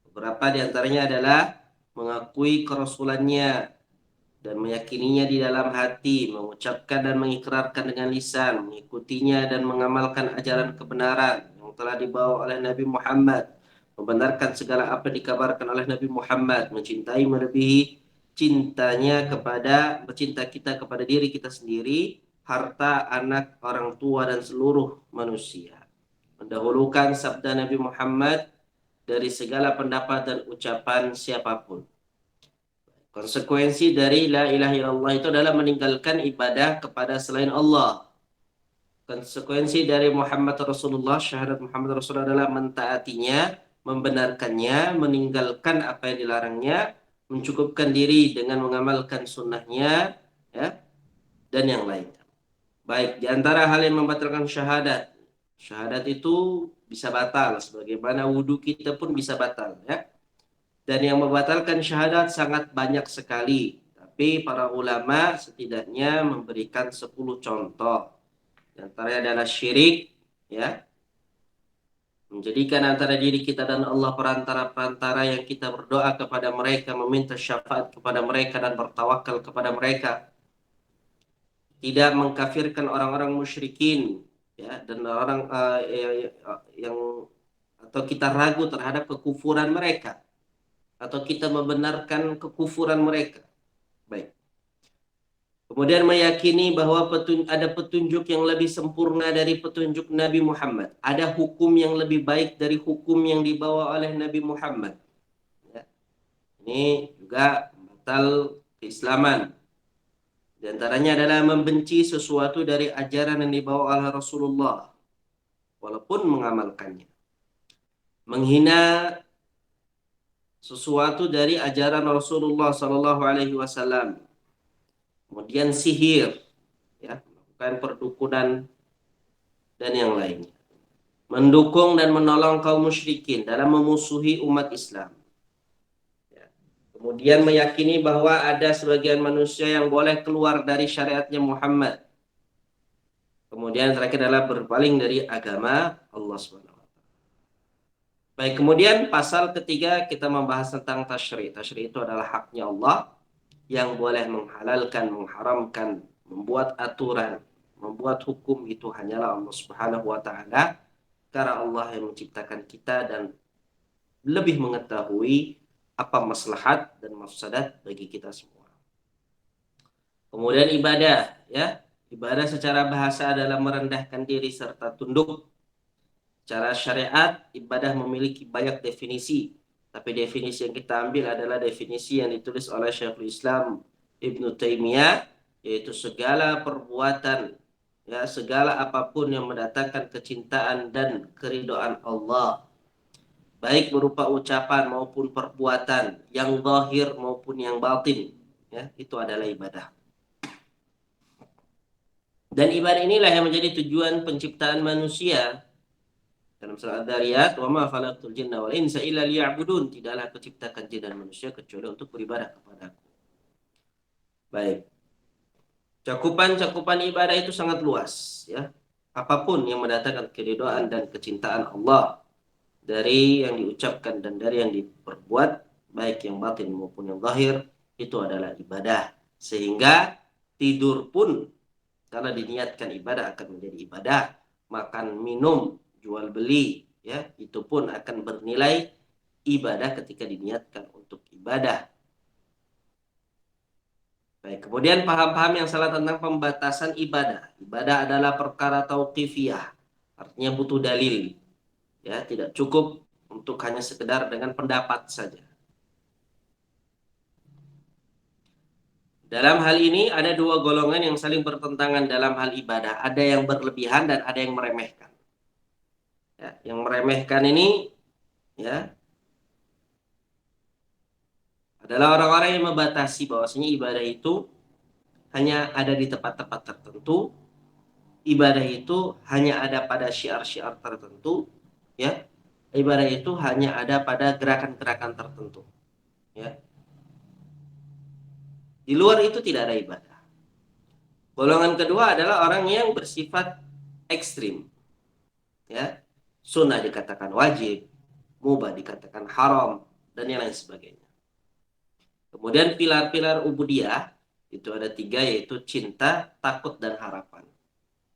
beberapa diantaranya adalah mengakui kerasulannya dan meyakininya di dalam hati, mengucapkan dan mengikrarkan dengan lisan, mengikutinya dan mengamalkan ajaran kebenaran yang telah dibawa oleh Nabi Muhammad, membenarkan segala apa yang dikabarkan oleh Nabi Muhammad, mencintai melebihi cinta kita kepada diri kita sendiri, harta, anak, orang tua, dan seluruh manusia. Mendahulukan sabda Nabi Muhammad dari segala pendapat dan ucapan siapapun. Konsekuensi dari la ilaha illallah itu adalah meninggalkan ibadah kepada selain Allah. Konsekuensi dari Muhammad Rasulullah, syahadat Muhammad Rasulullah adalah mentaatinya, membenarkannya, meninggalkan apa yang dilarangnya, mencukupkan diri dengan mengamalkan sunnahnya, ya, dan yang lainnya. Baik, di antara hal yang membatalkan syahadat, syahadat itu bisa batal, sebagaimana wudhu kita pun bisa batal, ya. Dan yang membatalkan syahadat sangat banyak sekali. Tapi para ulama setidaknya memberikan 10 contoh. Di antaranya adalah syirik, ya. Menjadikan antara diri kita dan Allah perantara-perantara yang kita berdoa kepada mereka, meminta syafaat kepada mereka dan bertawakal kepada mereka. Tidak mengkafirkan orang-orang musyrikin, ya, dan orang yang atau kita ragu terhadap kekufuran mereka, atau kita membenarkan kekufuran mereka. Baik. Kemudian meyakini bahwa ada petunjuk yang lebih sempurna dari petunjuk Nabi Muhammad. Ada hukum yang lebih baik dari hukum yang dibawa oleh Nabi Muhammad. Ya. Ini juga batal keislaman. Di antaranya adalah membenci sesuatu dari ajaran yang dibawa oleh Rasulullah, walaupun mengamalkannya. Menghina sesuatu dari ajaran Rasulullah Sallallahu Alaihi Wasallam. Kemudian sihir, ya, melakukan perdukunan dan yang lainnya. Mendukung dan menolong kaum musyrikin dalam memusuhi umat Islam. Ya. Kemudian meyakini bahwa ada sebagian manusia yang boleh keluar dari syariatnya Muhammad. Kemudian terakhir adalah berpaling dari agama Allah SWT. Baik, kemudian pasal ketiga kita membahas tentang tasyri'. Tasyri' itu adalah haknya Allah yang boleh menghalalkan, mengharamkan, membuat aturan, membuat hukum itu hanyalah Allah Subhanahu wa taala, karena Allah yang menciptakan kita dan lebih mengetahui apa maslahat dan mafsadat bagi kita semua. Kemudian ibadah, ya. Ibadah secara bahasa adalah merendahkan diri serta tunduk. Secara syariat, ibadah memiliki banyak definisi. Tapi definisi yang kita ambil adalah definisi yang ditulis oleh Syekhul Islam Ibnu Taimiyah, yaitu segala perbuatan, ya, segala apapun yang mendatangkan kecintaan dan keridhaan Allah, baik berupa ucapan maupun perbuatan, yang zahir maupun yang batin, ya, itu adalah ibadah. Dan ibadah inilah yang menjadi tujuan penciptaan manusia. Dalam surah Ad-Dariyat, "Wa ma khalaqtul jinna wal insa illa liya'budun." Tidaklah aku ciptakan jin dan manusia kecuali untuk beribadah kepadaku. Baik. Cakupan ibadah itu sangat luas, ya. Apapun yang mendatangkan keridhaan dan kecintaan Allah dari yang diucapkan dan dari yang diperbuat, baik yang batin maupun yang zahir, itu adalah ibadah. Sehingga tidur pun karena diniatkan ibadah akan menjadi ibadah. Makan, minum, jual beli, ya, itu pun akan bernilai ibadah ketika diniatkan untuk ibadah. Baik, kemudian paham-paham yang salah tentang pembatasan ibadah. Ibadah adalah perkara tauqifiyah, artinya butuh dalil. Ya, tidak cukup untuk hanya sekedar dengan pendapat saja. Dalam hal ini ada dua golongan yang saling bertentangan dalam hal ibadah. Ada yang berlebihan dan ada yang meremehkan. Ya, yang meremehkan ini ya adalah orang-orang yang membatasi bahwasanya ibadah itu hanya ada di tempat-tempat tertentu, ibadah itu hanya ada pada syiar-syiar tertentu, ya. Ibadah itu hanya ada pada gerakan-gerakan tertentu, ya. Di luar itu tidak ada ibadah. Golongan kedua adalah orang yang bersifat ekstrim, ya. Sunnah dikatakan wajib, mubah dikatakan haram, dan yang lain sebagainya. Kemudian pilar-pilar ubudiyah itu ada 3, yaitu cinta, takut, dan harapan.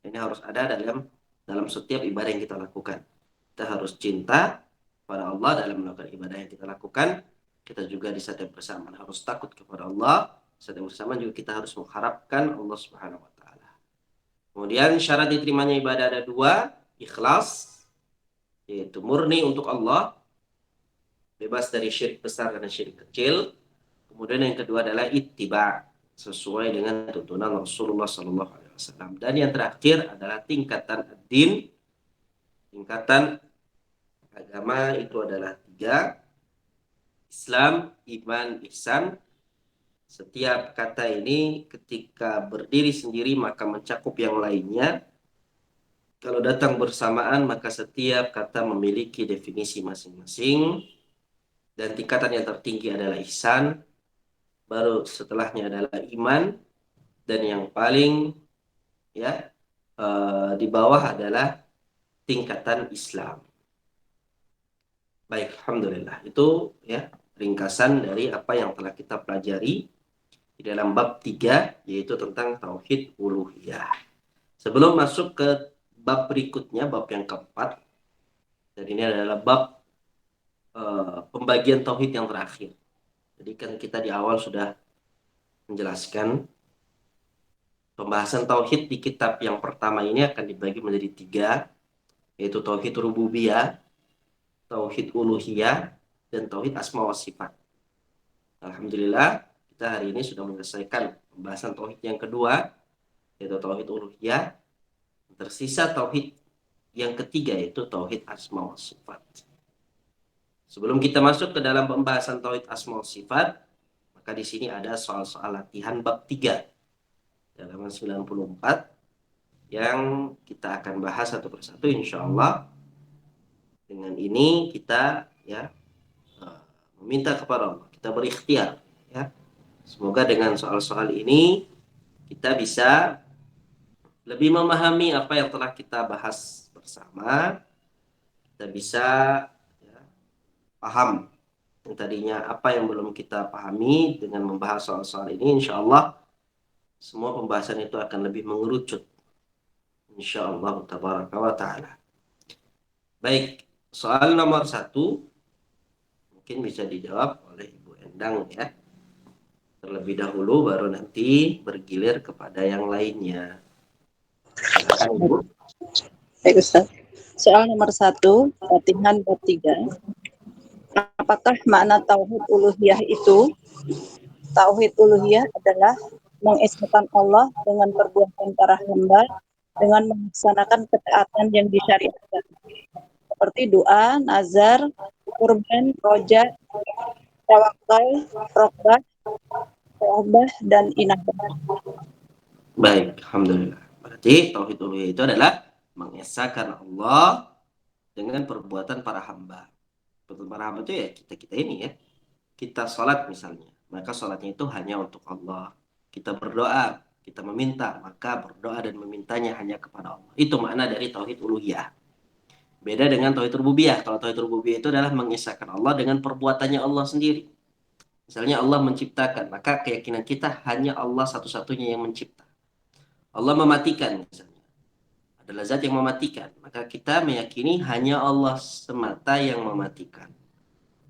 Ini harus ada dalam setiap ibadah yang kita lakukan. Kita harus cinta pada Allah dalam melakukan ibadah yang kita lakukan. Kita juga di saat yang bersamaan harus takut kepada Allah. Saat yang bersamaan juga kita harus mengharapkan Allah Subhanahu wa taala. Kemudian syarat diterimanya ibadah ada 2, ikhlas, yaitu murni untuk Allah, bebas dari syirik besar dan syirik kecil. Kemudian yang kedua adalah ittiba, sesuai dengan tuntunan Rasulullah SAW. Dan yang terakhir adalah tingkatan ad-din, tingkatan agama itu adalah 3, Islam, iman, ihsan. Setiap kata ini ketika berdiri sendiri maka mencakup yang lainnya. Kalau datang bersamaan maka setiap kata memiliki definisi masing-masing. Dan tingkatan yang tertinggi adalah ihsan, baru setelahnya adalah iman, dan yang paling ya di bawah adalah tingkatan Islam. Baik, alhamdulillah. Itu ya ringkasan dari apa yang telah kita pelajari di dalam bab 3, yaitu tentang tauhid uluhiyah. Sebelum masuk ke bab berikutnya, bab yang keempat, dan ini adalah bab pembagian tauhid yang terakhir. Jadi kan kita di awal sudah menjelaskan pembahasan tauhid di kitab yang pertama ini akan dibagi menjadi 3, yaitu tauhid rububiyah, tauhid uluhiyah, dan tauhid asma wa sifat. Alhamdulillah, kita hari ini sudah menyelesaikan pembahasan tauhid yang kedua, yaitu tauhid uluhiyah. Tersisa tauhid yang ketiga, yaitu tauhid asma wa sifat. Sebelum kita masuk ke dalam pembahasan tauhid asma wa sifat, maka di sini ada soal-soal latihan bab 3 halaman 94 yang kita akan bahas satu persatu insyaallah. Dengan ini kita ya meminta kepada Allah, kita berikhtiar ya. Semoga dengan soal-soal ini kita bisa lebih memahami apa yang telah kita bahas bersama. Kita bisa ya, paham yang tadinya apa yang belum kita pahami. Dengan membahas soal-soal ini insyaallah semua pembahasan itu akan lebih mengerucut insyaallah tabaraka wa ta'ala. Baik, soal nomor 1 mungkin bisa dijawab oleh Ibu Endang ya. Terlebih dahulu baru nanti bergilir kepada yang lainnya. Silakan Ibu. Baik Ustaz. Soal nomor 1, latihan bab 3. Apakah makna tauhid uluhiyah itu? Tauhid uluhiyah adalah mengesahkan Allah dengan perbuatan para hamba dengan melaksanakan ketaatan yang disyariatkan, seperti doa, nazar, kurban, roja, tawakal, rokbah, tawbah, dan inabah. Baik, alhamdulillah. Berarti tauhid uluhiyah itu adalah mengesahkan Allah dengan perbuatan para hamba. Perbuatan para hamba itu ya kita ini ya. Kita sholat misalnya, maka sholatnya itu hanya untuk Allah. Kita berdoa, kita meminta, maka berdoa dan memintanya hanya kepada Allah. Itu makna dari tauhid uluhiyah. Beda dengan tauhid rububiyah. Kalau tauhid rububiyah itu adalah mengisahkan Allah dengan perbuatannya Allah sendiri. Misalnya Allah menciptakan, maka keyakinan kita hanya Allah satu-satunya yang mencipta. Allah mematikan misalnya. Adalah zat yang mematikan. Maka kita meyakini hanya Allah semata yang mematikan.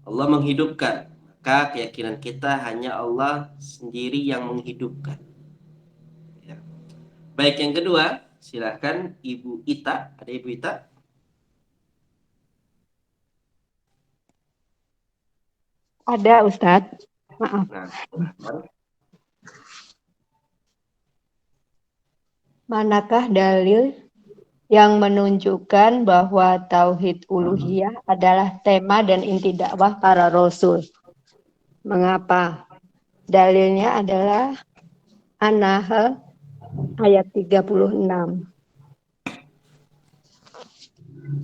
Allah menghidupkan. Maka keyakinan kita hanya Allah sendiri yang menghidupkan. Ya. Baik, yang kedua, silakan Ibu Ita. Ada Ibu Ita? Ada Ustadz. Maaf. Nah, silakan. Manakah dalil yang menunjukkan bahwa tauhid uluhiyah adalah tema dan inti dakwah para rasul? Mengapa? Dalilnya adalah An-Nahl ayat 36.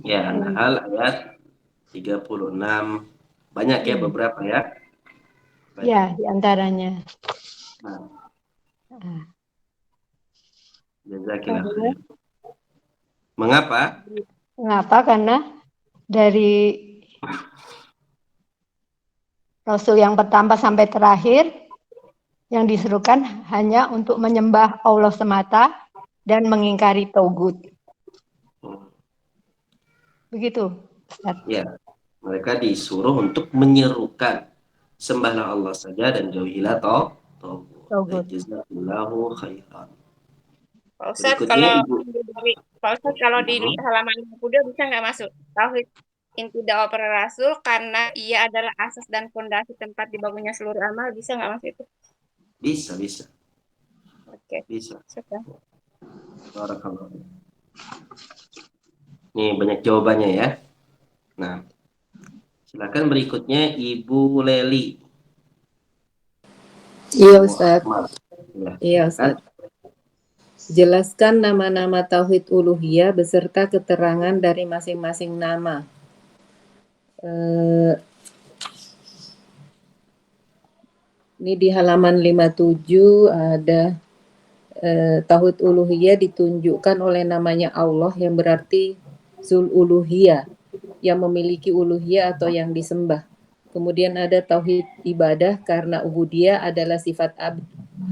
Ya, An-Nahl ayat 36. Banyak ya, beberapa ya. Baik. Ya, diantaranya. Nah, Nah, jazakillah khair. Mengapa? Mengapa? Karena dari Rasul yang pertama sampai terakhir yang diserukan hanya untuk menyembah Allah semata dan mengingkari tauhid. Begitu, Ustaz. Ya, mereka disuruh untuk menyerukan sembahlah Allah saja dan jauhilah tauhid. Tauhid. Jazakallahu khairan. Pak Ustadz, Berikutnya kalau Ibu. Pak Ustadz, kalau di halaman 50 bisa nggak masuk tauhid inti dakwah para rasul karena ia adalah asas dan fondasi tempat dibangunnya seluruh amal, bisa nggak masuk itu? Bisa. Oke. Bisa. Sudah. Barakallah. Nih banyak jawabannya ya. Nah, silakan berikutnya Ibu Leli. Iya Ustaz. Ya, Iya Ustaz. Jelaskan nama-nama tauhid uluhiyah beserta keterangan dari masing-masing nama. Ini di halaman 57 ada tauhid uluhiyah ditunjukkan oleh namanya Allah yang berarti Zul Uluhiyah, yang memiliki uluhiyah atau yang disembah. Kemudian ada tauhid ibadah karena ubudiyah adalah sifat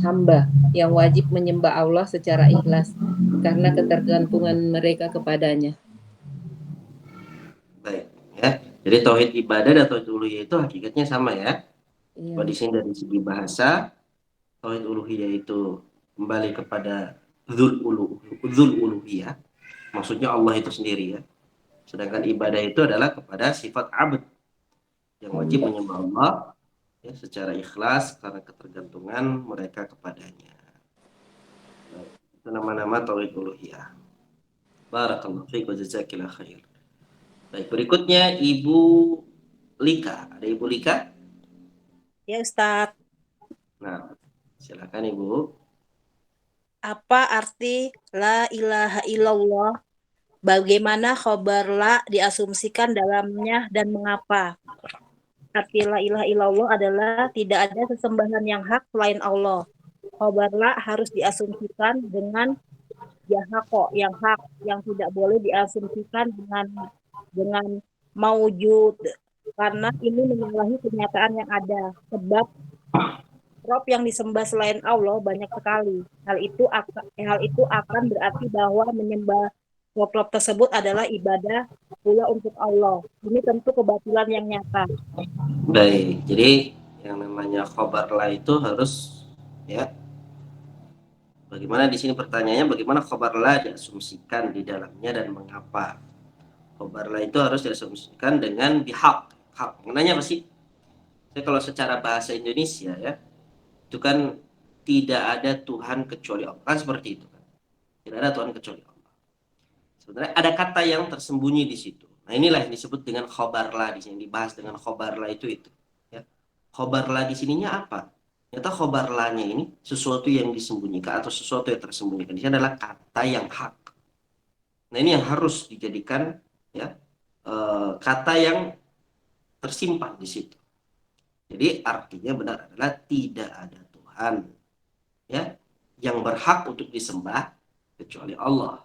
hamba yang wajib menyembah Allah secara ikhlas karena ketergantungan mereka kepadanya. Baik, ya. Jadi tauhid ibadah dan tauhid uluhiyah itu hakikatnya sama ya. Iya. Di sini dari segi bahasa, tauhid uluhiyah itu kembali kepada dzul uluhiyah. Maksudnya Allah itu sendiri ya. Sedangkan ibadah itu adalah kepada sifat abd yang wajib menyembah Allah ya, secara ikhlas karena ketergantungan mereka kepadanya. Baik, itu nama-nama tauhid uluhiyah. Barakallahu fiik wa jazakillah khair. Baik, berikutnya Ibu Lika. Ada Ibu Lika? Ya Ustadz, Nah, silakan Ibu. apa arti la ilaha illallah? Bagaimana khobar la diasumsikan dalamnya dan mengapa? Arti la ilaha illallah adalah tidak ada sesembahan yang hak selain Allah. Khobar la harus diasumsikan dengan yahako yang hak, yang tidak boleh diasumsikan dengan maujud, karena ini menyalahi kenyataan yang ada. Sebab Rob yang disembah selain Allah banyak sekali. Hal itu akan berarti bahwa menyembah Rob tersebut adalah ibadah pula untuk Allah. Ini tentu kebatilan yang nyata. Baik, jadi yang namanya khobar la itu harus ya. Bagaimana di sini pertanyaannya, bagaimana khobar la diasumsikan di dalamnya dan mengapa? Khobar la itu harus diasumsikan dengan bihak. Hak. Mengenanya apa sih? Jadi kalau secara bahasa Indonesia ya, itu kan tidak ada Tuhan kecuali Allah. Kan seperti itu kan. Tidak ada Tuhan kecuali Allah. Sebenarnya ada kata yang tersembunyi di situ. Nah, inilah yang disebut dengan khobar la di sini, dibahas dengan khobar la itu. Ya. Khobar la di sininya apa? Ternyata khobar la-nya ini sesuatu yang disembunyikan atau sesuatu yang tersembunyikan. Di sini adalah kata yang hak. Nah, ini yang harus dijadikan ya kata yang tersimpan di situ. Jadi artinya benar adalah tidak ada Tuhan ya yang berhak untuk disembah kecuali Allah.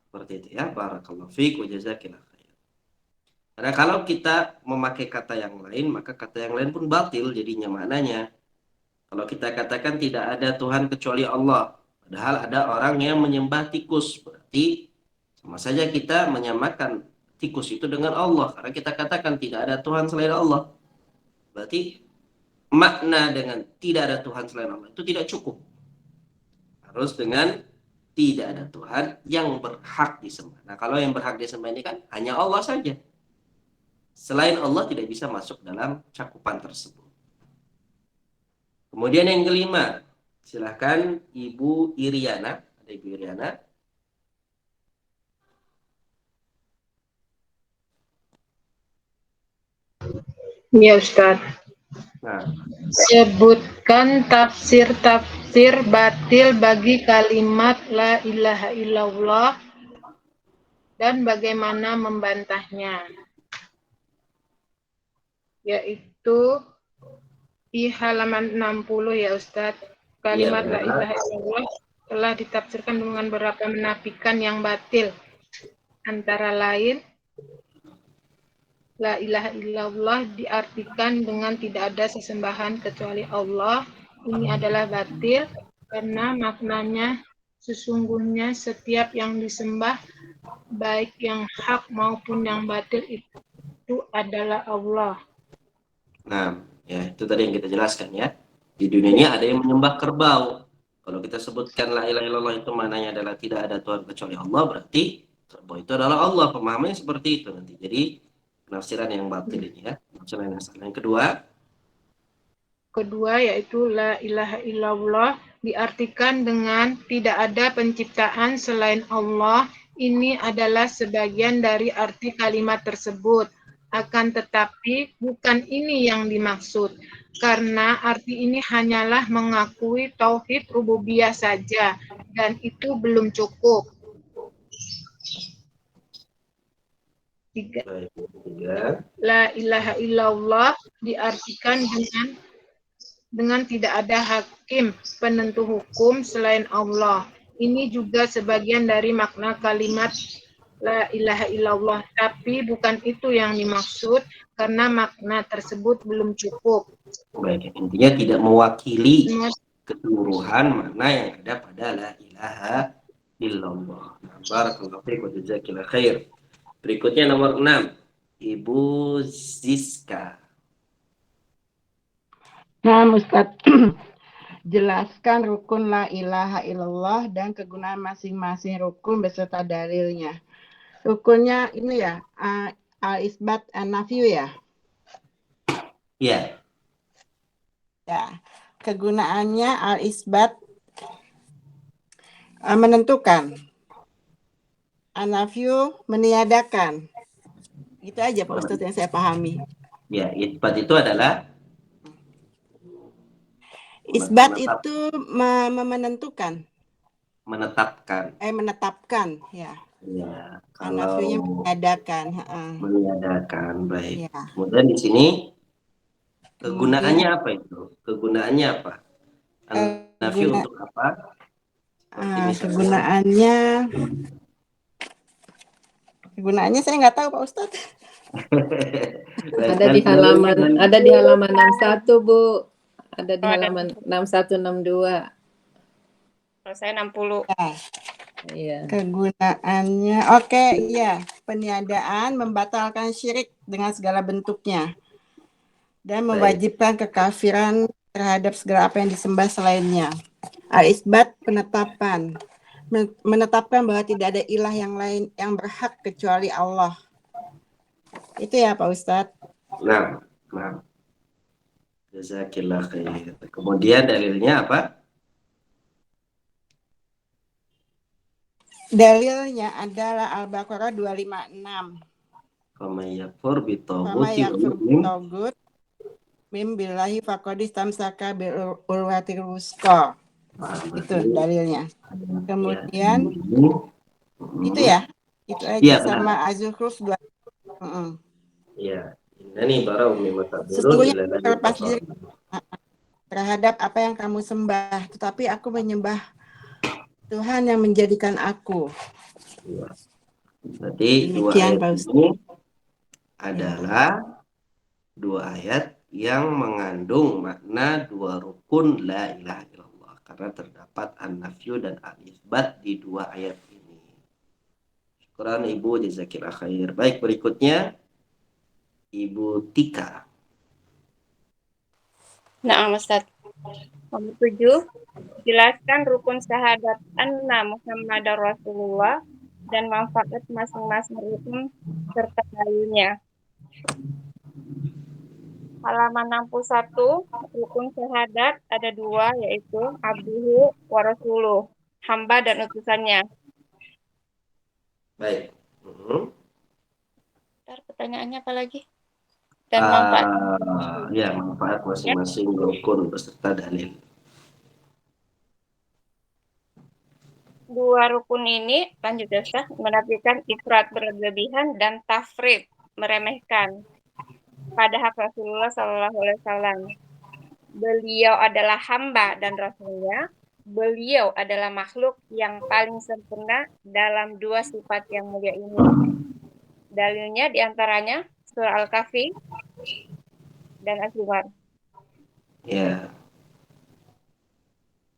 Seperti itu ya. Barakallahu fiik wa jazakillah khair. Karena kalau kita memakai kata yang lain, maka kata yang lain pun batil jadinya maknanya. Kalau kita katakan tidak ada Tuhan kecuali Allah, padahal ada orang yang menyembah tikus, berarti sama saja kita menyamakan tikus itu dengan Allah. Karena kita katakan tidak ada Tuhan selain Allah. Berarti makna dengan tidak ada Tuhan selain Allah itu tidak cukup. Harus dengan tidak ada Tuhan yang berhak disembah. Nah, kalau yang berhak disembah ini kan hanya Allah saja. Selain Allah tidak bisa masuk dalam cakupan tersebut. Kemudian yang kelima, silahkan Ibu Iriana. Ada Ibu Iriana? Ya Ustaz. Nah, Sebutkan tafsir-tafsir batil bagi kalimat la ilaha illallah dan bagaimana membantahnya. Yaitu di halaman 60 ya Ustaz. Kalimat la ilaha illallah telah ditafsirkan dengan beberapa menafikan yang batil. Antara lain, la ilaha illallah diartikan dengan tidak ada sesembahan kecuali Allah. Ini adalah batil karena maknanya sesungguhnya setiap yang disembah, baik yang hak maupun yang batil itu adalah Allah. nah, ya itu tadi yang kita jelaskan ya. Di dunia ini ada yang menyembah kerbau. Kalau kita sebutkan la ilaha illallah itu maknanya adalah tidak ada Tuhan kecuali Allah, berarti kerbau itu adalah Allah. Pemahamannya seperti itu nanti. Jadi penafsiran yang batil ini ya. Penafsiran yang salah. Yang kedua yaitu la ilaha illallah diartikan dengan tidak ada penciptaan selain Allah. Ini adalah sebagian dari arti kalimat tersebut. Akan tetapi bukan ini yang dimaksud. Karena arti ini hanyalah mengakui tauhid rububiyah saja dan itu belum cukup. Tiga. La ilaha illallah diartikan dengan tidak ada hakim penentu hukum selain Allah. Ini juga sebagian dari makna kalimat la ilaha illallah, tapi bukan itu yang dimaksud karena makna tersebut belum cukup. Baik, intinya tidak mewakili keseluruhan makna yang ada pada la ilaha illallah. Barakallahu fiik wa jazakillahu khair. Berikutnya nomor 6, Ibu Ziska. Nah, Ustaz, jelaskan rukun la ilaha illallah dan kegunaan masing-masing rukun beserta dalilnya. Rukunnya ini ya, al-isbat an-nafyu ya. Ya. Ya, kegunaannya al-isbat menentukan, an-nafyu meniadakan. Itu aja Pak Ustadz yang saya pahami. Ya, isbat itu adalah isbat itu menentukan. Menetapkan. Menetapkan, ya. Ya, kalau meniadakan. Meniadakan, baik. Ya. Kemudian di sini kegunaannya apa itu? Kegunaannya apa? An-nafyu untuk apa? Kegunaannya saya nggak tahu Pak Ustadz. Ada di halaman 61 Bu. Ada di halaman 61 62. Kalau saya 60. Iya. Kegunaannya iya, peniadaan membatalkan syirik dengan segala bentuknya dan mewajibkan kekafiran terhadap segala apa yang disembah selainnya. Al-isbat penetapan, menetapkan bahwa tidak ada ilah yang lain yang berhak kecuali Allah. Itu ya Pak Ustadz. Nah. Jazakillah khair. Kemudian dalilnya apa? Dalilnya adalah Al-Baqarah 256. Famayakfur bitogut mim billahi faqadis tamsaka bil urwatil wusqa. Itu dalilnya. Kemudian itu ya. Itu aja sama Az-Zukhruf 2. Iya. Ini barang sesungguhnya terlepas diri terhadap apa yang kamu sembah, tetapi aku menyembah Tuhan yang menjadikan aku. Berarti dua ayat ini adalah dua ayat yang mengandung makna dua rukun la ilaha illallah, karena terdapat an-nafyu dan al-isbat di dua ayat ini. Syukran Ibu, jazakillah khair. Baik, berikutnya Ibu Tika. Nah, Ustaz. Nomor 7, jelaskan rukun syahadat anna Muhammadar Rasulullah dan manfaat masing-masing rukun serta dalilnya. Halaman 61, rukun syahadat ada 2, yaitu abduhu wa rasuluh. hamba dan utusannya. Baik. Ntar pertanyaannya apa lagi? Dan manfaat. Ya, manfaat masing-masing rukun beserta dalil. Dua rukun ini, lanjut ya Ustaz, menafikan ifrat berlebihan dan tafrid meremehkan pada hak Rasulullah SAW. Beliau adalah hamba dan rasulnya. Beliau adalah makhluk yang paling sempurna dalam dua sifat yang mulia ini. Dalilnya diantaranya surah Al-Kahfi dan Az-Zumar. Ya.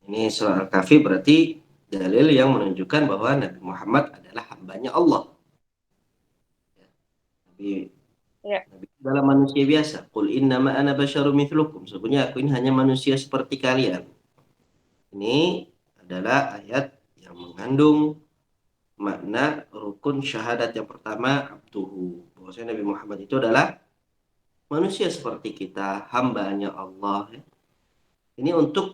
Ini surah Al-Kahfi berarti dalil yang menunjukkan bahwa Nabi Muhammad adalah hambanya Allah. Nabi adalah manusia biasa. Qul innama ana basyarum mithlukum. Sebenarnya aku ini hanya manusia seperti kalian. Ini adalah ayat yang mengandung makna rukun syahadat yang pertama, abduhu. Bahwasanya Nabi Muhammad itu adalah manusia seperti kita, hambanya Allah. Ini untuk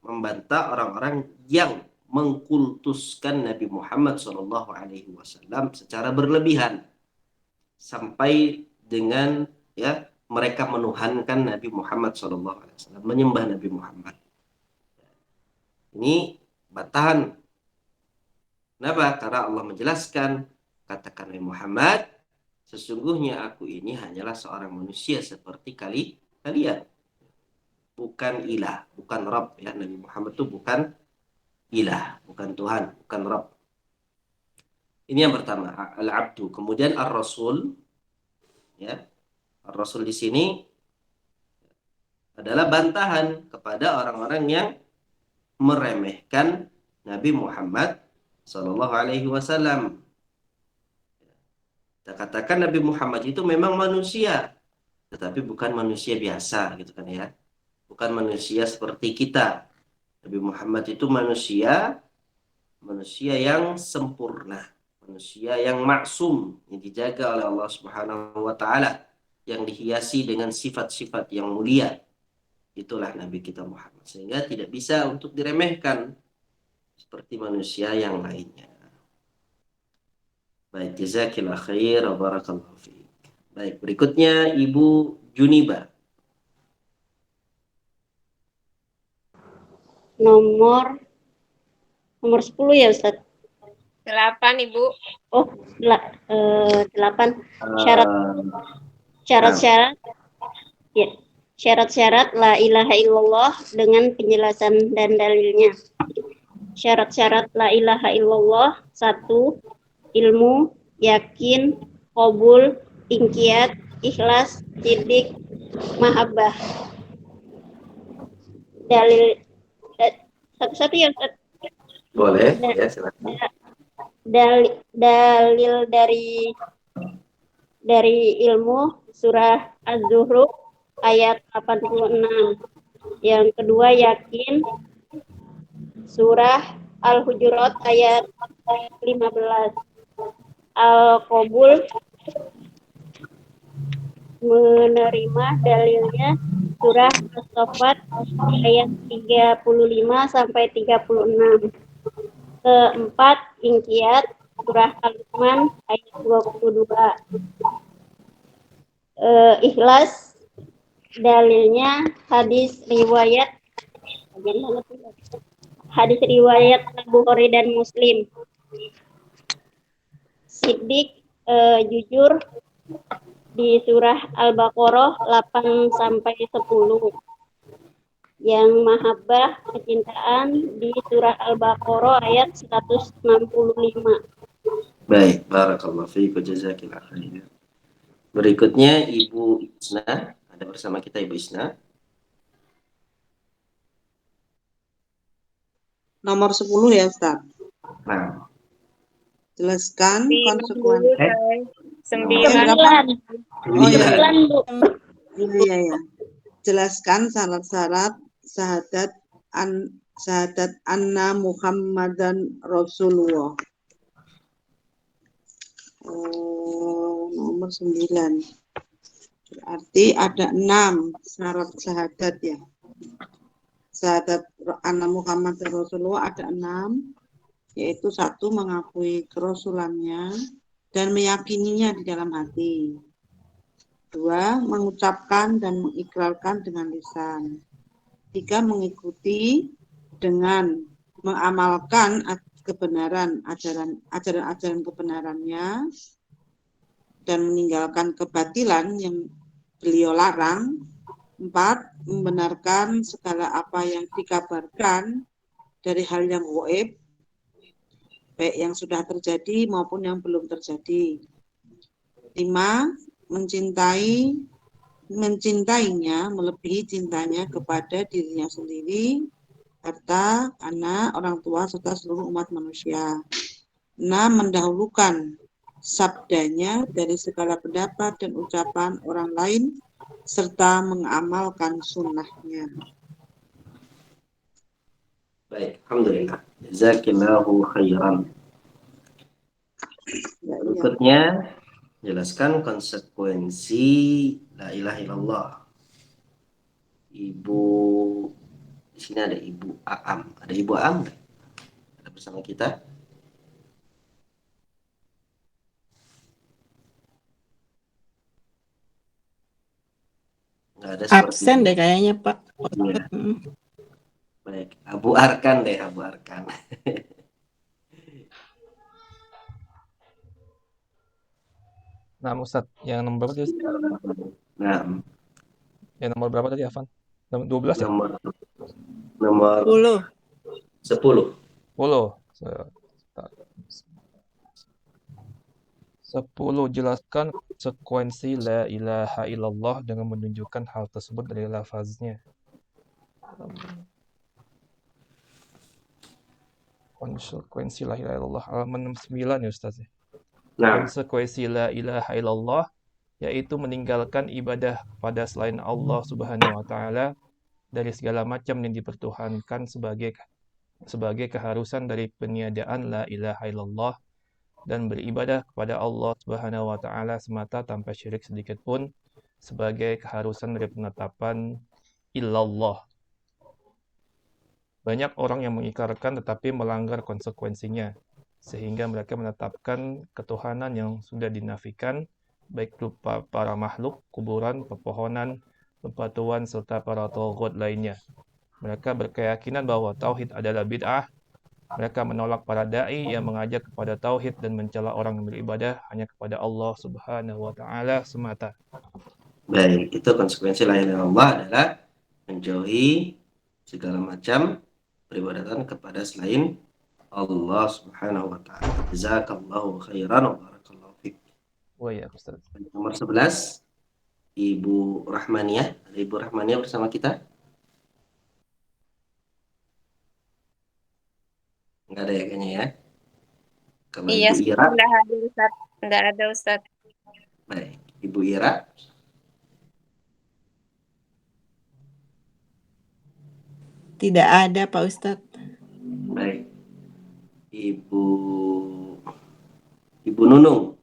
membantah orang-orang yang mengkultuskan Nabi Muhammad SAW secara berlebihan sampai dengan mereka menuhankan Nabi Muhammad SAW, menyembah Nabi Muhammad. Ini bantahan. Kenapa? Karena Allah menjelaskan, katakan Nabi Muhammad, sesungguhnya aku ini hanyalah seorang manusia seperti kalian. Bukan ilah, bukan Rabb. Ya, Nabi Muhammad itu bukan ilah, bukan Tuhan, bukan Rabb. Ini yang pertama, al-abdu. Kemudian ar-rasul. Ya, ar-rasul di sini adalah bantahan kepada orang-orang yang meremehkan Nabi Muhammad Sallallahu Alaihi Wasallam. Kita katakan Nabi Muhammad itu memang manusia, tetapi bukan manusia biasa, gitu kan ya. Bukan manusia seperti kita. Nabi Muhammad itu manusia yang sempurna, manusia yang maksum, yang dijaga oleh Allah Subhanahu wa taala, yang dihiasi dengan sifat-sifat yang mulia. Itulah Nabi kita Muhammad, sehingga tidak bisa untuk diremehkan seperti manusia yang lainnya. Baik, jazakillah khair wa barakallahu fiik. Baik, berikutnya Ibu Juniba. Nomor 10 ya Ustaz. 8 Ibu. Oh, 8. Syarat-syarat ya. Syarat-syarat la ilaha illallah dengan penjelasan dan dalilnya. Syarat-syarat la ilaha illallah: 1. Ilmu, yakin, qabul, inqiyad, ikhlas, siddiq, mahabbah. Dalil satu-satu ya Ustaz. Boleh, ya silakan. Dalil dari ilmu surah Az-Zukhruf ayat 86. Yang kedua yakin surah Al-Hujurat ayat 15. Al-Qabul menerima dalilnya surah As-Saffat ayat 35 sampai 36. Keempat, inqiyad surah Al-Luqman ayat 22. Ikhlas dalilnya hadis riwayat Bukhari dan Muslim. Siddiq jujur di surah Al-Baqarah 8 sampai 10. Yang mahabbah kecintaan di surah Al-Baqarah ayat 165. Baik, barakallahu fiik wa jazakillah khair. Berikutnya Ibu Isna, ada bersama kita Ibu Isna. Nomor 10 ya Ustaz. Nah, Jelaskan konsekuensi. 9. Oh iya. Iya. Jelaskan syarat-syarat syahadat anna Muhammadan Rasulullah. Nomor 9. Berarti ada 6 syarat syahadat ya. Syahadat anna Muhammadan Rasulullah ada 6. yaitu satu, mengakui kerasulannya dan meyakininya di dalam hati. Dua, mengucapkan dan mengikrarkan dengan lisan. Tiga, mengikuti dengan mengamalkan kebenaran, ajaran kebenarannya, dan meninggalkan kebatilan yang beliau larang. Empat, membenarkan segala apa yang dikabarkan dari hal yang gaib, baik yang sudah terjadi maupun yang belum terjadi. Lima, mencintainya melebihi cintanya kepada dirinya sendiri, serta anak, orang tua, serta seluruh umat manusia. 6, mendahulukan sabdanya dari segala pendapat dan ucapan orang lain, serta mengamalkan sunnahnya. Baik, alhamdulillah. Jazakillahu khairan. Berikutnya, jelaskan konsekuensi la ilaha illallah. Ibu, di sini ada Ibu Aam. Ada Ibu Aam nggak? Ada bersama kita? Nggak ada Absen seperti deh kayaknya Pak. Iya. Baik, Abu Arkan deh, Abu Arkan. Nah, Ustadz, yang nomor berapa tadi? Nah, Yang nomor berapa tadi, Afan? 12 ya? nomor 10. 10. 10. Jelaskan konsekuensi la ilaha illallah dengan menunjukkan hal tersebut dari lafaznya. Konsekuensi la ilaha illallah halaman 9 ya Ustaz ya. Nah, Konsekuensi la ilaha illallah yaitu meninggalkan ibadah pada selain Allah Subhanahu wa taala dari segala macam yang dipertuhankan sebagai keharusan dari peniadaan la ilaha illallah dan beribadah kepada Allah Subhanahu wa taala semata tanpa syirik sedikit pun sebagai keharusan dari penetapan illallah. Banyak orang yang mengikrarkan tetapi melanggar konsekuensinya, sehingga mereka menetapkan ketuhanan yang sudah dinafikan, baik berupa para makhluk, kuburan, pepohonan, bebatuan, serta para tauhid lainnya. Mereka berkeyakinan bahwa tauhid adalah bid'ah. Mereka menolak para da'i yang mengajak kepada tauhid dan mencela orang yang beribadah hanya kepada Allah Subhanahu wa taala semata. baik, itu konsekuensi la ilaha illallah adalah menjauhi segala macam peribadatan kepada selain Allah Subhanahu wa taala. Jazakallahu khairan wa barakallahu fiik. Oh ya, Ustaz. Nomor 11, Ibu Rahmaniah. Ada Ibu Rahmaniah bersama kita? Enggak ada ya kayaknya ya. Kalau Iya, Ibu Ira, nggak ada Ustaz. Nggak ada Ustaz. baik. Ibu Ira, Tidak ada Pak Ustadz. baik. Ibu Nunung.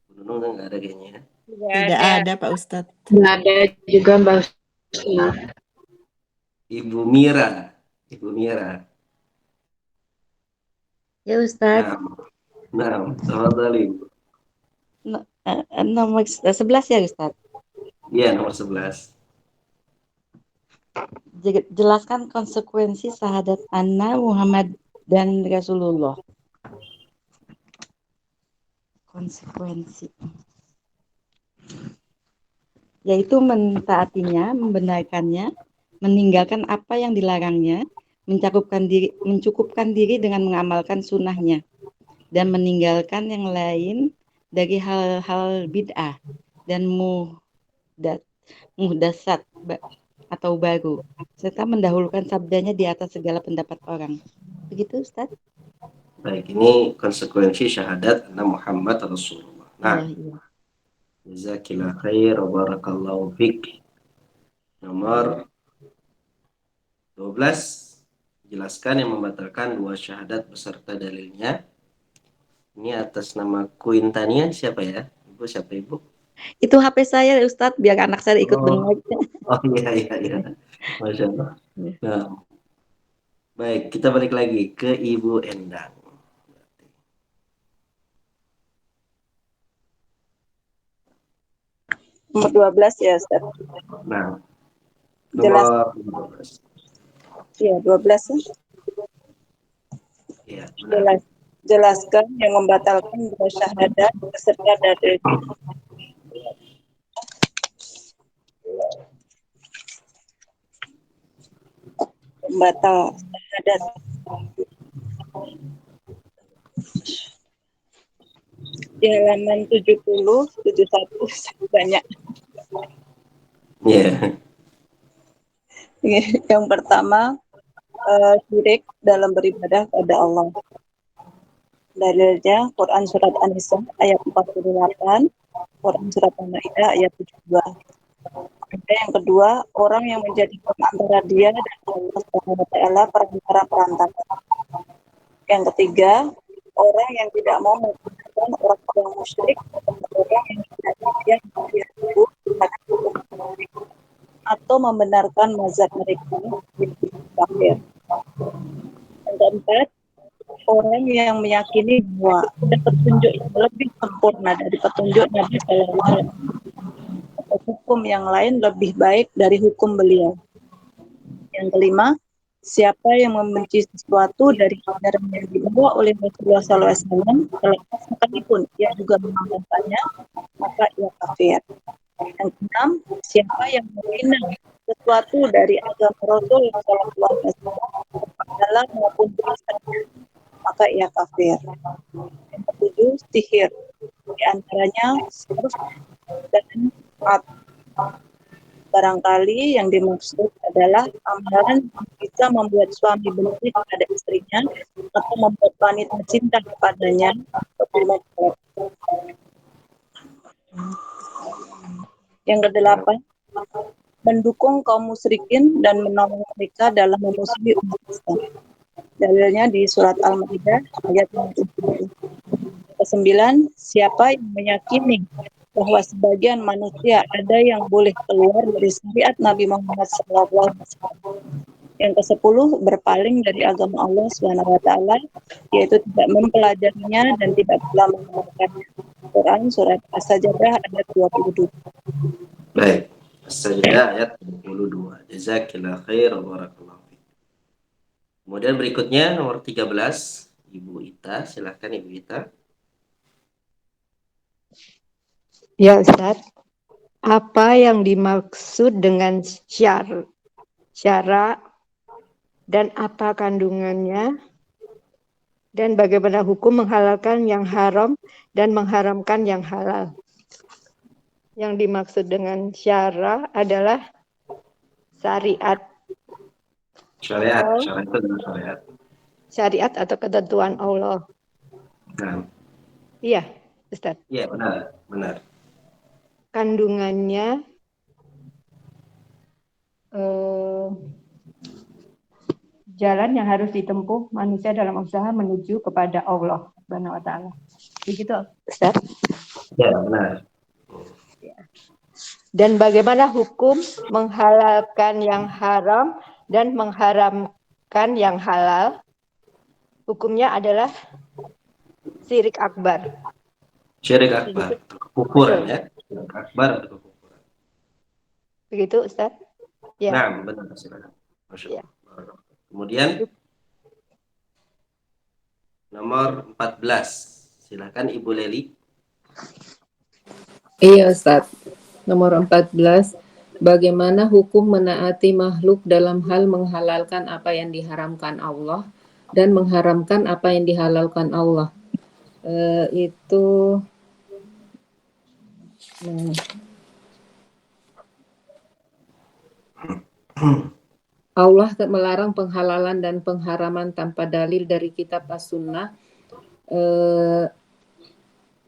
Ibu Nunung kan nggak ada kayaknya ya. Tidak ada Pak Ustadz. Nggak ada juga Mbak Ustaz. Ibu Mira. Ibu Mira. Ya Ustadz, Nah, tafadhali. nomor 11 ya Ustadz. Iya, nomor 11. Jelaskan konsekuensi syahadat anna Muhammad dan Rasulullah. Konsekuensi yaitu mentaatinya, membenarkannya, meninggalkan apa yang dilarangnya, mencukupkan diri dengan mengamalkan sunnahnya, dan meninggalkan yang lain dari hal-hal bid'ah dan muhdasat atau baru, serta mendahulukan sabdanya di atas segala pendapat orang. Begitu Ustaz? Baik, ini konsekuensi syahadat anna Muhammad Rasulullah. Nah, jazakillah khair wa barakallahu fiik. Nomor 12, jelaskan yang membatalkan dua syahadat beserta dalilnya. Ini atas nama Quintania, siapa ya? Ibu, siapa Ibu? Itu HP saya Ustadz, biar anak saya ikut dengar. Oh iya. Masya Allah. Nah, Baik, kita balik lagi ke Ibu Endang. Nomor 12 ya, Ustaz. Nah, Jelas. nomor 12. Iya, 12 ya. Iya, benar. Jelaskan yang membatalkan dua syahadat beserta dalil. Pembatal syahadat. Di halaman 70, 71 banyak. Iya. Yang pertama, syirik dalam beribadah kepada Allah. Dalilnya Quran surat An-Nisa ayat 48, Quran surat Al-Maidah ayat 72. Yang kedua, orang yang menjadikan antara dia dan Allah Subhanahu wa taala perantara. Yang ketiga, orang yang tidak mau menggunakan orang-orang musyrik orang yang tidak dia atau membenarkan mazhab mereka kafir. Yang keempat, orang yang meyakini bahwa ada petunjuk yang lebih sempurna dari petunjuk Nabi Sallallahu Alaihi Wasallam atau hukum yang lain lebih baik dari hukum beliau. Yang kelima, siapa yang membenci sesuatu dari ajaran yang dibawa oleh Rasulullah SAW, sekalipun ia juga mengamalkannya, maka ia kafir. Yang keenam, siapa yang menghina sesuatu dari agama Rasulullah SAW, dalam maupun tulisannya, maka ia kafir. Yang ketujuh, sihir, di antaranya surf dan at. Barangkali yang dimaksud adalah amalan yang bisa membuat suami benci kepada istrinya atau membuat wanita cinta kepadanya. Yang kedelapan, mendukung kaum musyrikin dan menolong mereka dalam memusuhi umat Islam. Dalilnya di surat Al-Maidah ayat 57. Kesembilan, siapa yang meyakini bahwa sebagian manusia ada yang boleh keluar dari syariat Nabi Muhammad SAW. Yang ke-10, berpaling dari agama Allah SWT, yaitu tidak mempelajarinya dan tidak pula mengamalkannya. Quran surat As-Sajdah ayat 22. Baik, As-Sajdah ayat 22. Jazakillah khair wa barakallahu fiik. Kemudian berikutnya nomor 13, Ibu Ita, silakan Ibu Ita. Ya Ustaz, apa yang dimaksud dengan syara dan apa kandungannya dan bagaimana hukum menghalalkan yang haram dan mengharamkan yang halal? Yang dimaksud dengan syara adalah syariat. Syariat itu adalah syariat. Syariat atau ketentuan Allah. Nah. Iya, Ustaz. Iya, benar. Kandungannya jalan yang harus ditempuh manusia dalam usaha menuju kepada Allah Subhanahu wa taala. Begitu, Ustaz? Ya, benar. Dan bagaimana hukum menghalalkan yang haram dan mengharamkan yang halal? Hukumnya adalah syirik akbar. Syirik akbar, kekufuran ya. Syirik akbar atau kekufuran. Begitu, Ustaz? Ya. Nah, benar, silakan. Masya Allah. Kemudian nomor 14. Silakan Ibu Leli. Iya, Ustaz. Nomor 14. Bagaimana hukum menaati makhluk dalam hal menghalalkan apa yang diharamkan Allah dan mengharamkan apa yang dihalalkan Allah? Allah melarang penghalalan dan pengharaman tanpa dalil dari kitab as-sunnah.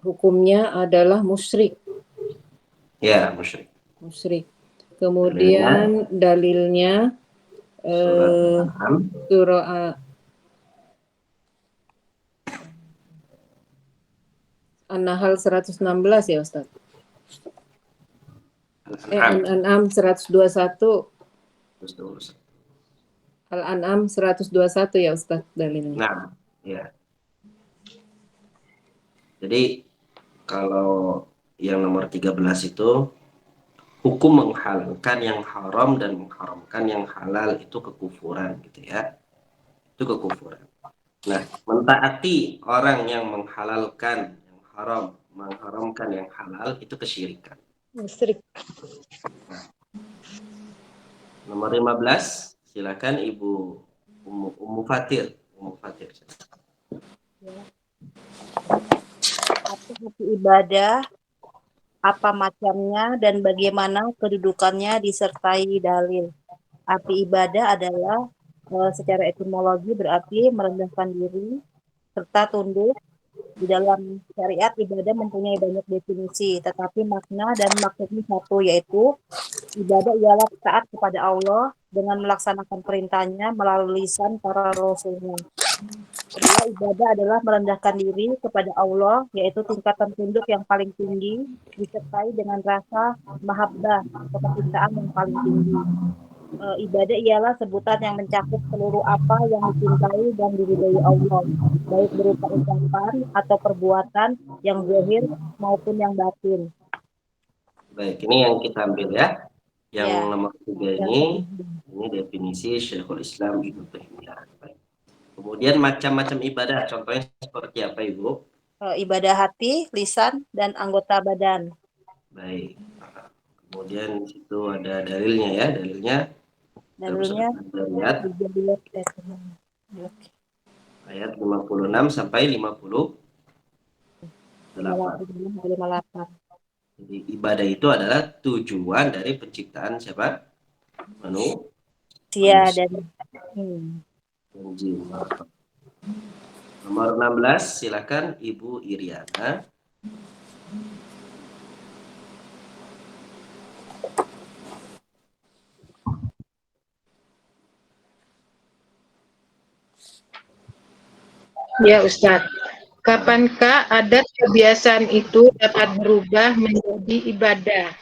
Hukumnya adalah musyrik. Ya, musyrik. Kemudian dalilnya surah An-Nahl 116 ya Ustaz. An-An'am 121. Al-An'am 121 ya Ustaz dalilnya. Nah, ya. Jadi kalau yang nomor 13 itu hukum menghalalkan yang haram dan mengharamkan yang halal itu kekufuran gitu ya. Itu kekufuran. Nah, mentaati orang yang menghalalkan yang haram, mengharamkan yang halal itu kesyirikan. Musyrik. Nomor 15, silakan Ibu Ummu Fatir. Ummu Fatir. Apa arti ibadah, apa macamnya, dan bagaimana kedudukannya disertai dalil. Arti ibadah adalah secara etimologi berarti merendahkan diri serta tunduk. Di dalam syariat ibadah mempunyai banyak definisi, tetapi makna dan maksudnya satu, yaitu ibadah ialah taat kepada Allah dengan melaksanakan perintahnya melalui lisan para rasulnya. Kedua, ibadah adalah merendahkan diri kepada Allah, yaitu tingkatan tunduk yang paling tinggi, disertai dengan rasa mahabbah atau kecintaan yang paling tinggi. Ibadah ialah sebutan yang mencakup seluruh apa yang dicintai dan diridhai Allah, baik berupa ucapan atau perbuatan yang zahir maupun yang batin. Baik, ini yang kita ambil ya. Yang Ya. nomor 3 ini definisi Syekhul Islam Ibnu Taimiyah. Kemudian macam-macam ibadah, contohnya seperti apa Ibu? Ibadah hati, lisan, dan anggota badan. Baik. Kemudian di situ ada dalilnya ya, Dalilnya ayat 56 sampai 58. 58. Jadi ibadah itu adalah tujuan dari penciptaan siapa? Manusia dan jin. Nomor 16, silakan Ibu Iriana. Ya Ustadz, kapankah adat kebiasaan itu dapat berubah menjadi ibadah,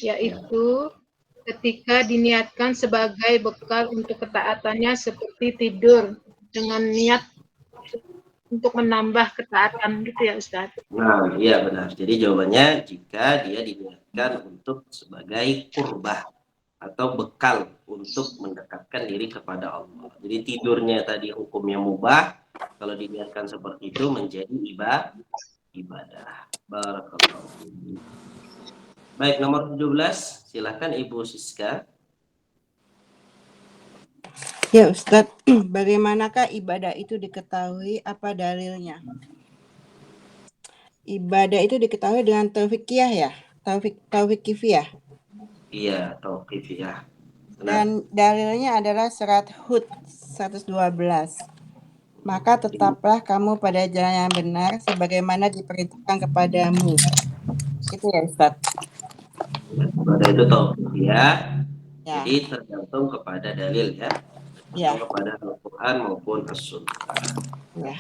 yaitu ketika diniatkan sebagai bekal untuk ketaatannya seperti tidur dengan niat untuk menambah ketaatan gitu ya Ustadz? Nah, iya benar. Jadi jawabannya jika dia diniatkan untuk sebagai qurbah atau bekal untuk mendekatkan diri kepada Allah. Jadi tidurnya tadi hukumnya mubah, kalau diniatkan seperti itu menjadi ibadah. Barakallahu fiik. Baik, nomor 17, silakan Ibu Siska. Ya Ustadz, bagaimanakah ibadah itu diketahui, apa dalilnya? Ibadah itu diketahui dengan taufikiyah ya? Taufikiyah. Iya, tauqifiyah. Dan dalilnya adalah surat Hud 112. Maka tetaplah kamu pada jalan yang benar sebagaimana diperintahkan kepadamu. Itu ya Ustaz. Ibadah itu tauqifiyah. Jadi tergantung kepada dalil ya. Tergantung kepada Al-Quran maupun As-Sunnah. Ya.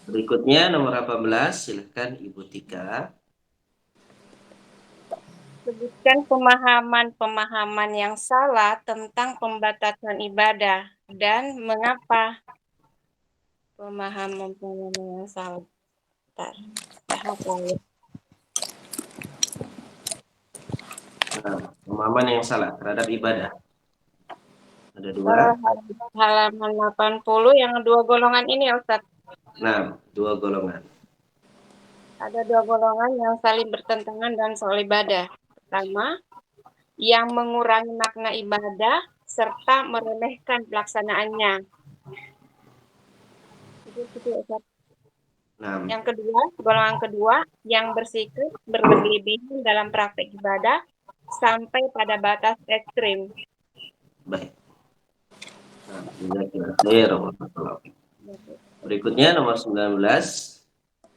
Berikutnya nomor 18, silakan Ibu Tika. Sebutkan pemahaman-pemahaman yang salah tentang pembatasan ibadah dan mengapa. Pemahaman-pemahaman yang salah. Pemahaman yang salah terhadap ibadah. Ada dua. Halaman 80 yang dua golongan ini ya Ustaz. Nah, dua golongan. Ada dua golongan yang saling bertentangan dan soal ibadah. Pertama, yang mengurangi makna ibadah serta meremehkan pelaksanaannya. Itu Ustaz. Yang kedua, golongan kedua, yang bersikap berlebih-lebihan dalam praktek ibadah sampai pada batas ekstrim. Baik. Berikutnya nomor 19,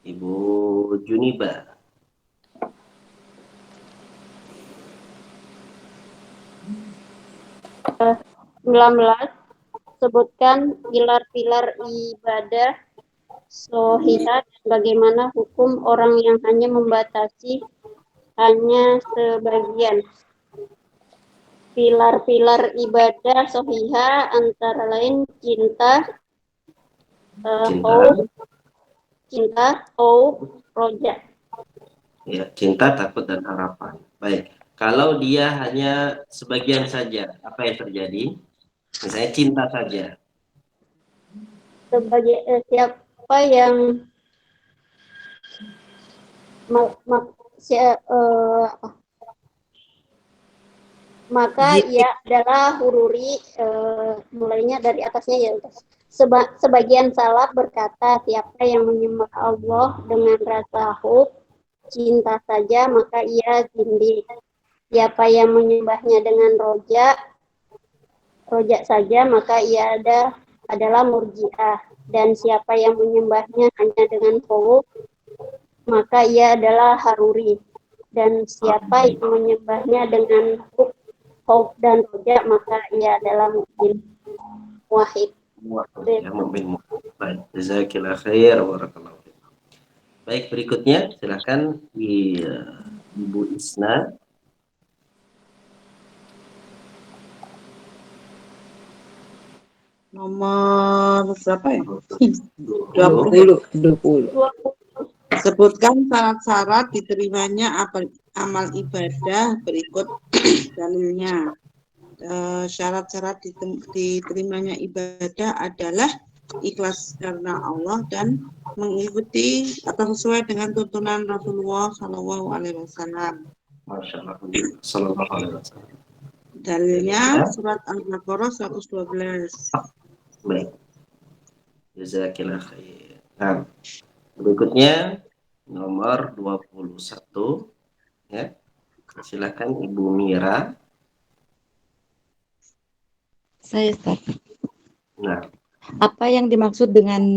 Ibu Juniba. Uh, 19, sebutkan pilar-pilar ibadah shahihah dan bagaimana hukum orang yang hanya membatasi hanya sebagian. pilar-pilar ibadah sohiha antara lain cinta, hope, roja. Ya, cinta, takut, dan harapan. Baik. Kalau dia hanya sebagian saja, apa yang terjadi? Misalnya cinta saja. Sebagai siapa yang maka ia adalah hururi, mulainya dari atasnya ya. Sebagian salaf berkata, siapa yang menyembah Allah dengan rasa hub, cinta saja, maka ia zindik. Siapa yang menyembahnya dengan roja saja, maka ia adalah murjiah. Dan siapa yang menyembahnya hanya dengan hub, maka ia adalah haruri. Dan siapa yang menyembahnya dengan hub dan roja, maka ia adalah mukmin wahid. Ya, mukmin. Baik, jazakillah khair, barakallahu fiik. Baik, berikutnya silakan Ibu Isna. Nomor berapa ya? 20. Sebutkan syarat-syarat diterimanya amal ibadah berikut dalilnya. Syarat-syarat diterimanya ibadah adalah ikhlas karena Allah dan mengikuti atau sesuai dengan tuntunan Rasulullah Shallallahu Alaihi Wasallam. Masya Allah. Sallallahu alaihi wasallam. Dalilnya surat Al-Baqarah 112. Baik. Jazakillah khair. Nah, berikutnya nomor 21. Ya. Silakan Ibu Mira. Saya Ustaz. Nah, Apa yang dimaksud dengan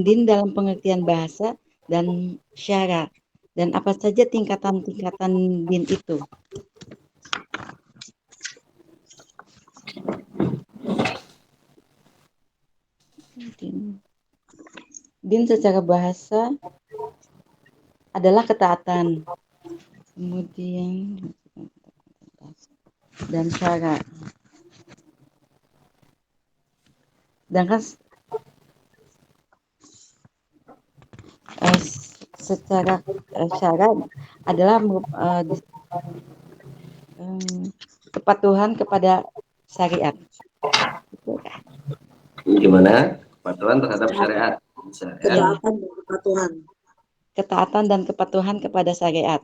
din dalam pengertian bahasa dan syara, dan apa saja tingkatan-tingkatan din itu? Din secara bahasa adalah ketaatan, kemudian dan syara. Sedangkan secara syarat adalah kepatuhan kepada syariat. gimana? Kepatuhan terhadap syariat. Ketaatan dan kepatuhan. Ketaatan dan kepatuhan kepada syariat.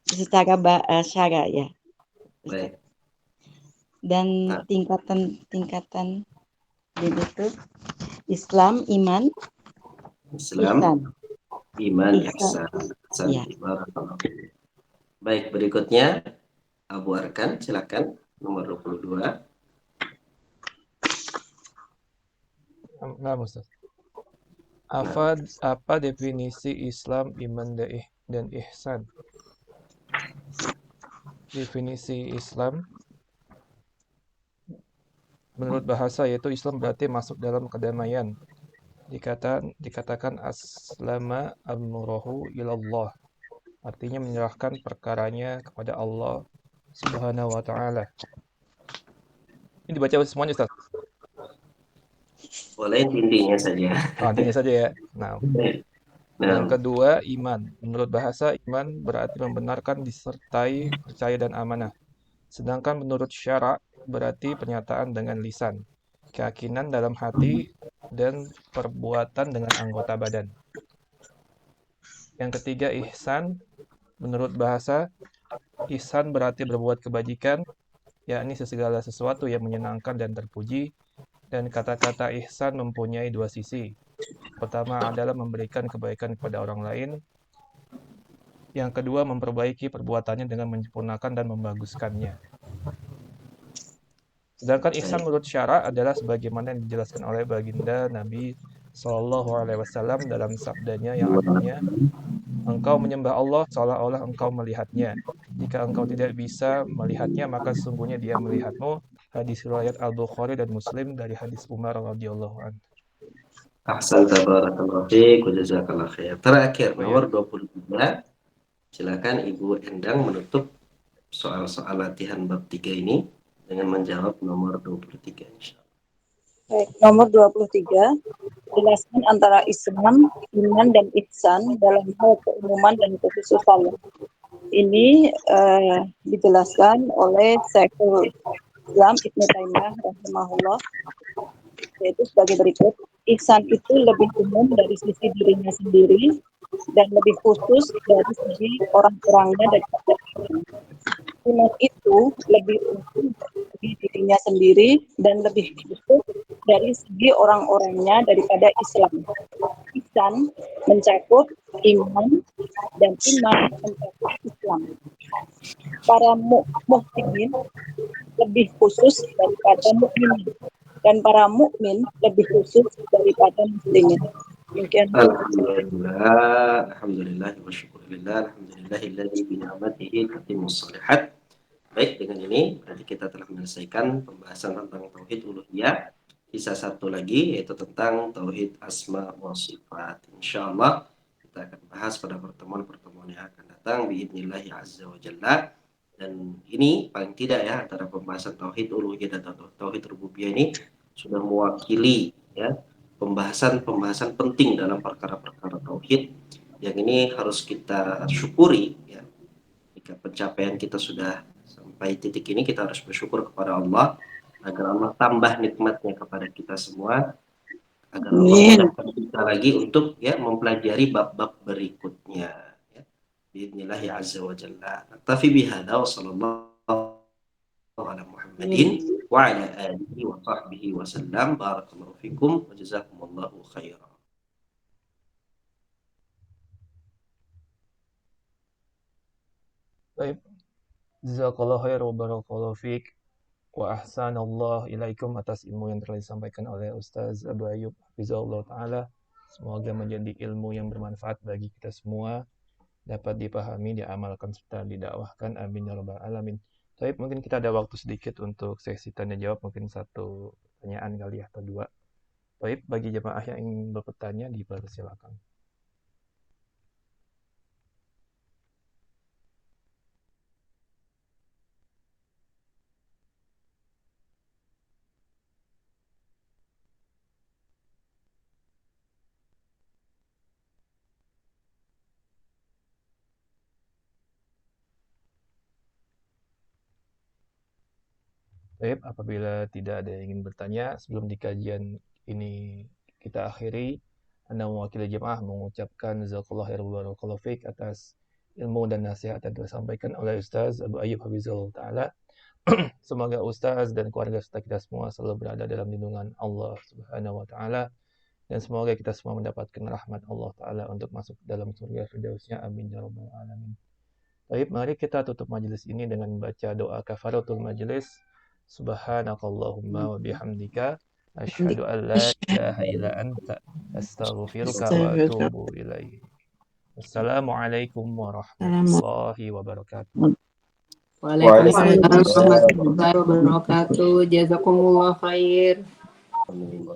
Secara syara ya. Baik. Dan tingkatan itu Islam, iman, ihsan. Iman, ihsan. Ya. Baik, berikutnya Abu Arkan, silakan nomor 22. Nah, Ustaz. Apa definisi Islam, iman, dan ihsan? Definisi Islam menurut bahasa yaitu Islam berarti masuk dalam kedamaian. Dikatakan aslama amruhu ilallah. Artinya menyerahkan perkaranya kepada Allah Subhanahu wa taala. Ini dibaca semuanya, Ustaz. Boleh intinya saja. Intinya saja ya. Nah. Yang kedua, iman. Menurut bahasa, iman berarti membenarkan, disertai percaya dan amanah. Sedangkan menurut syara berarti pernyataan dengan lisan, keyakinan dalam hati, dan perbuatan dengan anggota badan. Yang ketiga, ihsan. Menurut bahasa, ihsan berarti berbuat kebajikan, yakni segala sesuatu yang menyenangkan dan terpuji. Dan kata-kata ihsan mempunyai dua sisi. Pertama adalah memberikan kebaikan kepada orang lain. Yang kedua, memperbaiki perbuatannya dengan menyempurnakan dan membaguskannya. Sedangkan ihsan menurut syara adalah sebagaimana yang dijelaskan oleh baginda Nabi SAW dalam sabdanya yang artinya, engkau menyembah Allah seolah-olah engkau melihatnya. Jika engkau tidak bisa melihatnya, maka sesungguhnya dia melihatmu. Hadis riwayat Al-Bukhari dan Muslim dari hadis Umar radhiyallahu anhu. Ahsan, tabarakallahu fiik, jazakallahu khair. Terakhir nomor 23. Silakan Ibu Endang menutup soal-soal latihan bab 3 ini dengan menjawab nomor 23 insyaallah. Baik, nomor 23. Jelaskan antara Islam, iman, dan ihsan dalam hal keumuman dan kekhususan. Ini dijelaskan oleh Syekhul Islam Ibnu Taimiyah rahimahullah, yaitu sebagai berikut. Ihsan itu lebih umum dari sisi dirinya sendiri dan lebih khusus dari segi orang-orangnya daripada iman. Iman itu lebih umum dari segi dirinya sendiri dan lebih khusus dari segi orang-orangnya daripada Islam. Ihsan mencakup iman dan iman mencakup Islam. Para muhsinin lebih khusus daripada mukminin dan para mukmin lebih khusus daripada muslimin. Demikian. Alhamdulillah wa syukurillah, alhamdulillahilladzi bi ni'matihi tatimmus shalihat. Baik, dengan ini berarti kita telah menyelesaikan pembahasan tentang tauhid uluhiyah. Sisa satu lagi yaitu tentang tauhid asma wa sifat. Insyaallah kita akan bahas pada pertemuan-pertemuan yang akan datang biidznillah azza wa jalla. Dan ini paling tidak ya antara pembahasan tauhid uluhiyah dan tauhid rububiyah ini sudah mewakili ya pembahasan penting dalam perkara-perkara tauhid yang ini harus kita syukuri ya. Jika pencapaian kita sudah sampai titik ini, kita harus bersyukur kepada Allah agar Allah tambah nikmatnya kepada kita semua, agar Allah mudahkan kita lagi untuk ya mempelajari bab-bab berikutnya ya. Bismillah azza wa jalla. Naktafi bihadza wa sallallahu ala Muhammadin wa ala alihi wa sahbihi wa sallam. Barakallahu fikum wa jazakumullahu khairan. Baik. Jazakallahu khair wa barakallahu fiik wa ahsanallahu ilaikum atas ilmu yang telah disampaikan oleh Ustaz Abu Ayyub hafizahullah taala. Semoga menjadi ilmu yang bermanfaat bagi kita semua, dapat dipahami, diamalkan serta didakwahkan. Amin ya rabbal alamin. Baik, mungkin kita ada waktu sedikit untuk sesi tanya jawab, mungkin satu pertanyaan kali ya atau dua. Baik, bagi jemaah yang ingin bertanya dipersilakan. Baik, apabila tidak ada yang ingin bertanya, sebelum di kajian ini kita akhiri, Anda mewakili jemaah mengucapkan jazakallahu khairan wa barakallahu fiik atas ilmu dan nasihat yang disampaikan oleh Ustaz Abu Ayyub hafizahullah taala. Semoga Ustaz dan keluarga serta kita semua selalu berada dalam lindungan Allah Subhanahu wa taala, dan semoga kita semua mendapatkan rahmat Allah taala untuk masuk dalam surga firdausnya. Amin ya rabbal alamin. Baik, mari kita tutup majelis ini dengan membaca doa kafaratul majelis. Subhanakallahumma wa bihamdika asyhadu an la ilaha illa anta astaghfiruka wa atubu ilaik. Wassalamualaikum warahmatullahi wabarakatuh. Waalaikumsalam warahmatullahi wabarakatuh. Jazakumullah khair. Amin.